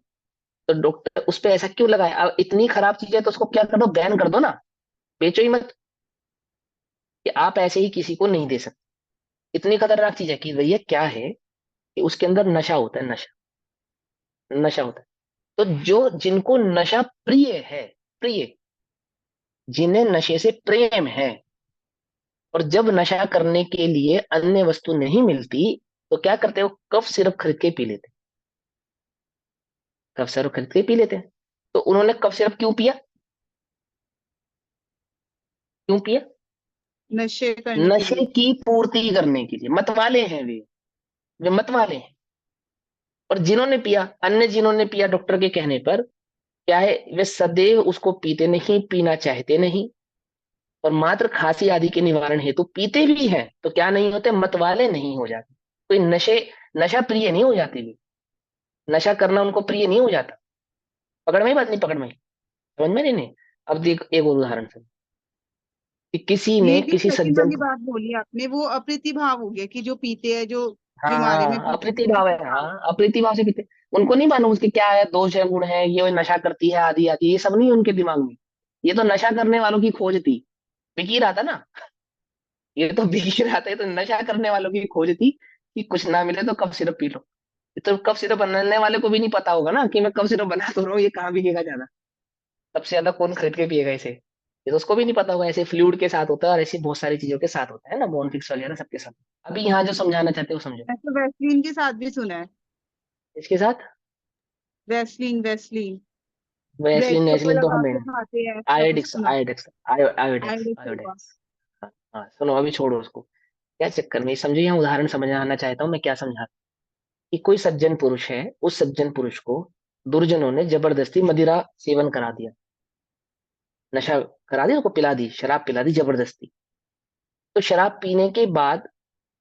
तो डॉक्टर उस पे ऐसा क्यों लगाए? अब इतनी खराब चीज है तो उसको क्या कर दो, बैन कर दो ना, बेचो ही मत, कि आप ऐसे ही किसी को नहीं दे सकते। इतनी खतरनाक चीज है कि भैया क्या है कि उसके अंदर नशा होता है, नशा, नशा होता है। तो जो जिनको नशा प्रिय है, प्रिय, जिन्हें नशे से प्रेम है, और जब नशा करने के लिए अन्य वस्तु नहीं मिलती, तो क्या करते हो, कफ सिरप खरीद के पी लेते हैं, कफ सिरप खरीद के पी लेते हैं। तो उन्होंने कफ सिरप क्यों पिया, क्यों पिया?
नशे करने के
नशे
लिए।
की पूर्ति करने के लिए, मतवाले हैं वे मतवाले हैं। और जिन्होंने पिया, अन्य जिन्होंने पिया डॉक्टर के कहने पर, क्या है, वे सदैव उसको पीते नहीं, पीना चाहते नहीं, और मात्र खांसी आदि के निवारण हेतु पीते भी हैं, तो क्या नहीं होते, मतवाले नहीं हो जाते। कोई नशे, नशा प्रिय नहीं हो जाती भी, नशा करना उनको प्रिय नहीं हो जाता। पकड़ में ही बात, नहीं पकड़ में, समझ में नहीं, नहीं। अब देख एक और उदाहरण से, कि किसी
ये
ने
जो
किसी
सेकंड
सज्जन
वाली
को,
बात बोली आपने, वो अप्रीति भाव हो गया कि जो पीते हैं, जो बीमारी में
हाँ
पीते हैं,
अप्रीति
वो
भाव है,
अप्रीति भाव।
हाँ अप्रीति भाव से पीते। उनको नहीं मालूम उसके क्या है, दोष है, गुण है, ये नशा करती है, आदि आदि, ये सब नहीं है उनके दिमाग में। ये तो नशा करने वालों की खोज थी, बिक ही रहा था ना, ये तो बिक ही रहा था, ये तो नशा करने वालों की खोज थी कि कुछ ना मिले तो कफ सिरप पी लो। ये तो कफ सिरप बनाने वाले को भी नहीं पता होगा ना कि मैं कफ सिरप बना तो रहा हूँ, ये कहाँ बिकेगा ज्यादा, सबसे ज्यादा कौन खरीद के पिएगा इसे, ये तो उसको भी नहीं पता होगा। ऐसे फ्लूइड के साथ होता है और ऐसी बहुत सारी चीजों के साथ होता है ना, बॉनफिक्स वगैरह सबके साथ। अभी यहाँ जो समझाना चाहते हो समझो।
ऐसा वैसलीन के साथ भी सुना है।
इसके साथ
वैसलीन वैसलीन ब्रेड
वैसलीन,
के ऊपर
वैसलीन तो
लगा
हमें
के खाते हैं, ऐसा कुछ
आयोडिक्स,
सुना है।
आयोडेक्स, आयोडेक्स,
आयुर्वेद होगा।
आयोडेक्स। हाँ हाँ, सुनो अभी छोड़ो उसको, क्या चक्कर में, ये समझो, यहाँ उदाहरण समझाना चाहता हूँ मैं, क्या समझा, कि कोई सज्जन पुरुष है, उस सज्जन पुरुष को दुर्जनों ने जबरदस्ती मदिरा सेवन करा दिया, नशा करा दिया, उसको पिला दी, शराब पिला दी जबरदस्ती। तो शराब पीने के बाद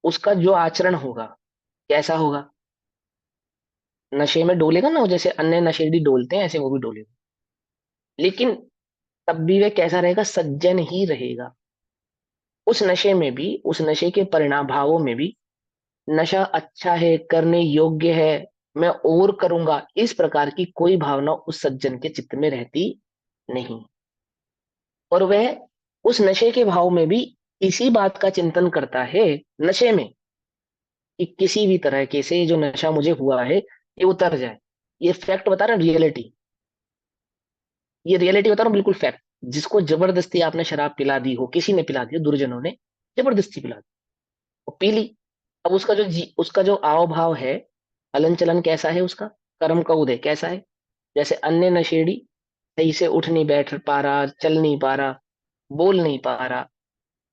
उसका जो आचरण होगा, कैसा होगा, नशे में डोलेगा ना वो, जैसे अन्य नशेड़ी डोलते हैं ऐसे वो भी डोलेगा। लेकिन तब भी वह कैसा रहेगा, सज्जन ही रहेगा। उस नशे में भी, उस नशे के परिणाम भावों में भी, नशा अच्छा है, करने योग्य है, मैं और करूंगा, इस प्रकार की कोई भावना उस सज्जन के चित्त में रहती नहीं। और वह उस नशे के भाव में भी इसी बात का चिंतन करता है, नशे में, कि किसी भी तरह के से जो नशा मुझे हुआ है ये उतर जाए। ये फैक्ट बता रहा, रियलिटी, ये रियलिटी बता रहा हूँ, बिल्कुल फैक्ट। जिसको जबरदस्ती आपने शराब पिला दी हो, किसी ने पिला दी हो, दुर्जनों ने जबरदस्ती पिला दी, वो पी ली। अब उसका जो उसका जो आव भाव है, हलन चलन कैसा है उसका, कर्म का उदय कैसा है, जैसे अन्य नशेड़ी सही से उठ नहीं बैठ पा रहा, चल नहीं पा रहा, बोल नहीं पा रहा,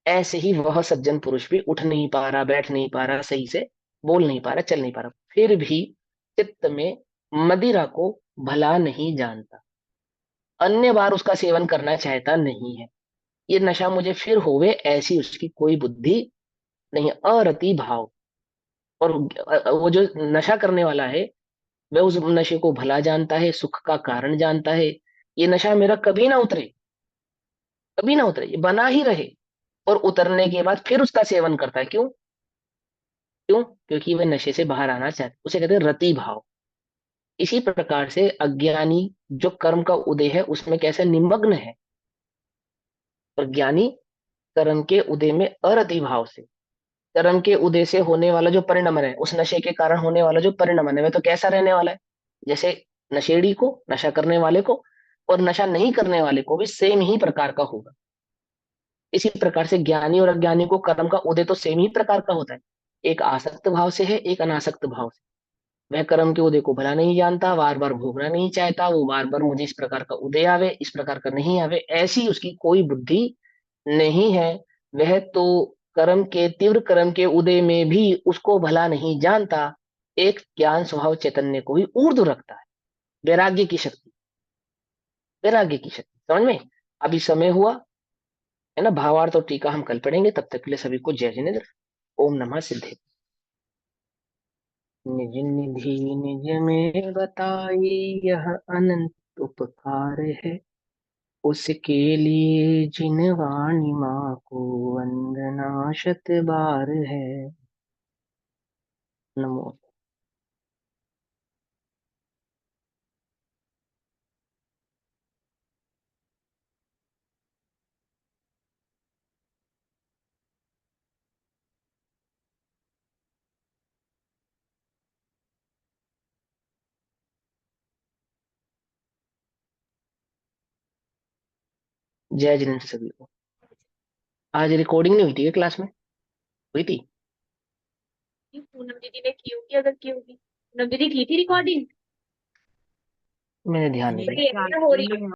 ऐसे ही वह सज्जन पुरुष भी उठ नहीं पा रहा, बैठ नहीं पा रहा सही से, बोल नहीं पा रहा, चल नहीं पा रहा, फिर भी चित्त में मदिरा को भला नहीं जानता, अन्य बार उसका सेवन करना चाहता नहीं है। ये नशा मुझे फिर होवे ऐसी उसकी कोई बुद्धि नहीं, अरति भाव। और वो जो नशा करने वाला है, वह उस नशे को भला जानता है, सुख का कारण जानता है। ये नशा मेरा कभी ना उतरे, कभी ना उतरे, ये बना ही रहे। और उतरने के बाद फिर उसका सेवन करता है। क्यों? क्यों? क्योंकि वह नशे से बाहर आना चाहता है। उसे कहते हैं रति भाव। इसी प्रकार से अज्ञानी जो कर्म का उदय है उसमें कैसे निमग्न है, और ज्ञानी कर्म के उदय में अरति भाव से, कर्म के उदय से होने वाला जो परिणमन है, उस नशे के कारण होने वाला जो परिणमन है, वह तो कैसा रहने वाला है? जैसे नशेड़ी को, नशा करने वाले को और नशा नहीं करने वाले को भी सेम ही प्रकार का होगा। इसी प्रकार से ज्ञानी और अज्ञानी को कर्म का उदय तो सेम ही प्रकार का होता है। एक आसक्त भाव से है, एक अनासक्त भाव से। वह कर्म के उदय को भला नहीं जानता, बार बार भोगना नहीं चाहता, वो बार बार मुझे इस प्रकार का उदय आवे, इस प्रकार का नहीं आवे, ऐसी उसकी कोई बुद्धि नहीं है। वह तो कर्म के, तीव्र कर्म के उदय में भी उसको भला नहीं जानता, एक ज्ञान स्वभाव चैतन्य को ही ऊर्ध्व रखता है। वैराग्य की शक्ति, वैराग्य की शक्ति समझ में? अभी समय हुआ है ना, भावार्थ और टीका हम कल पढ़ेंगे। तब तक के लिए सभी को जय जिनेन्द्र। ओम नमः सिद्धे। निज निधि निज में बताई, यह अनंत उपकार है। उसके लिए जिन वाणी माँ को वंदना शत बार है। नमो। जय जिनेन्द्र सभी को। आज रिकॉर्डिंग नहीं हुई थी क्या क्लास में? हुई थी?
पूनम दीदी ने की होगी, अगर की होगी। पूनम दीदी की थी रिकॉर्डिंग।
मैंने ध्यान नहीं दिया।
हो रही है।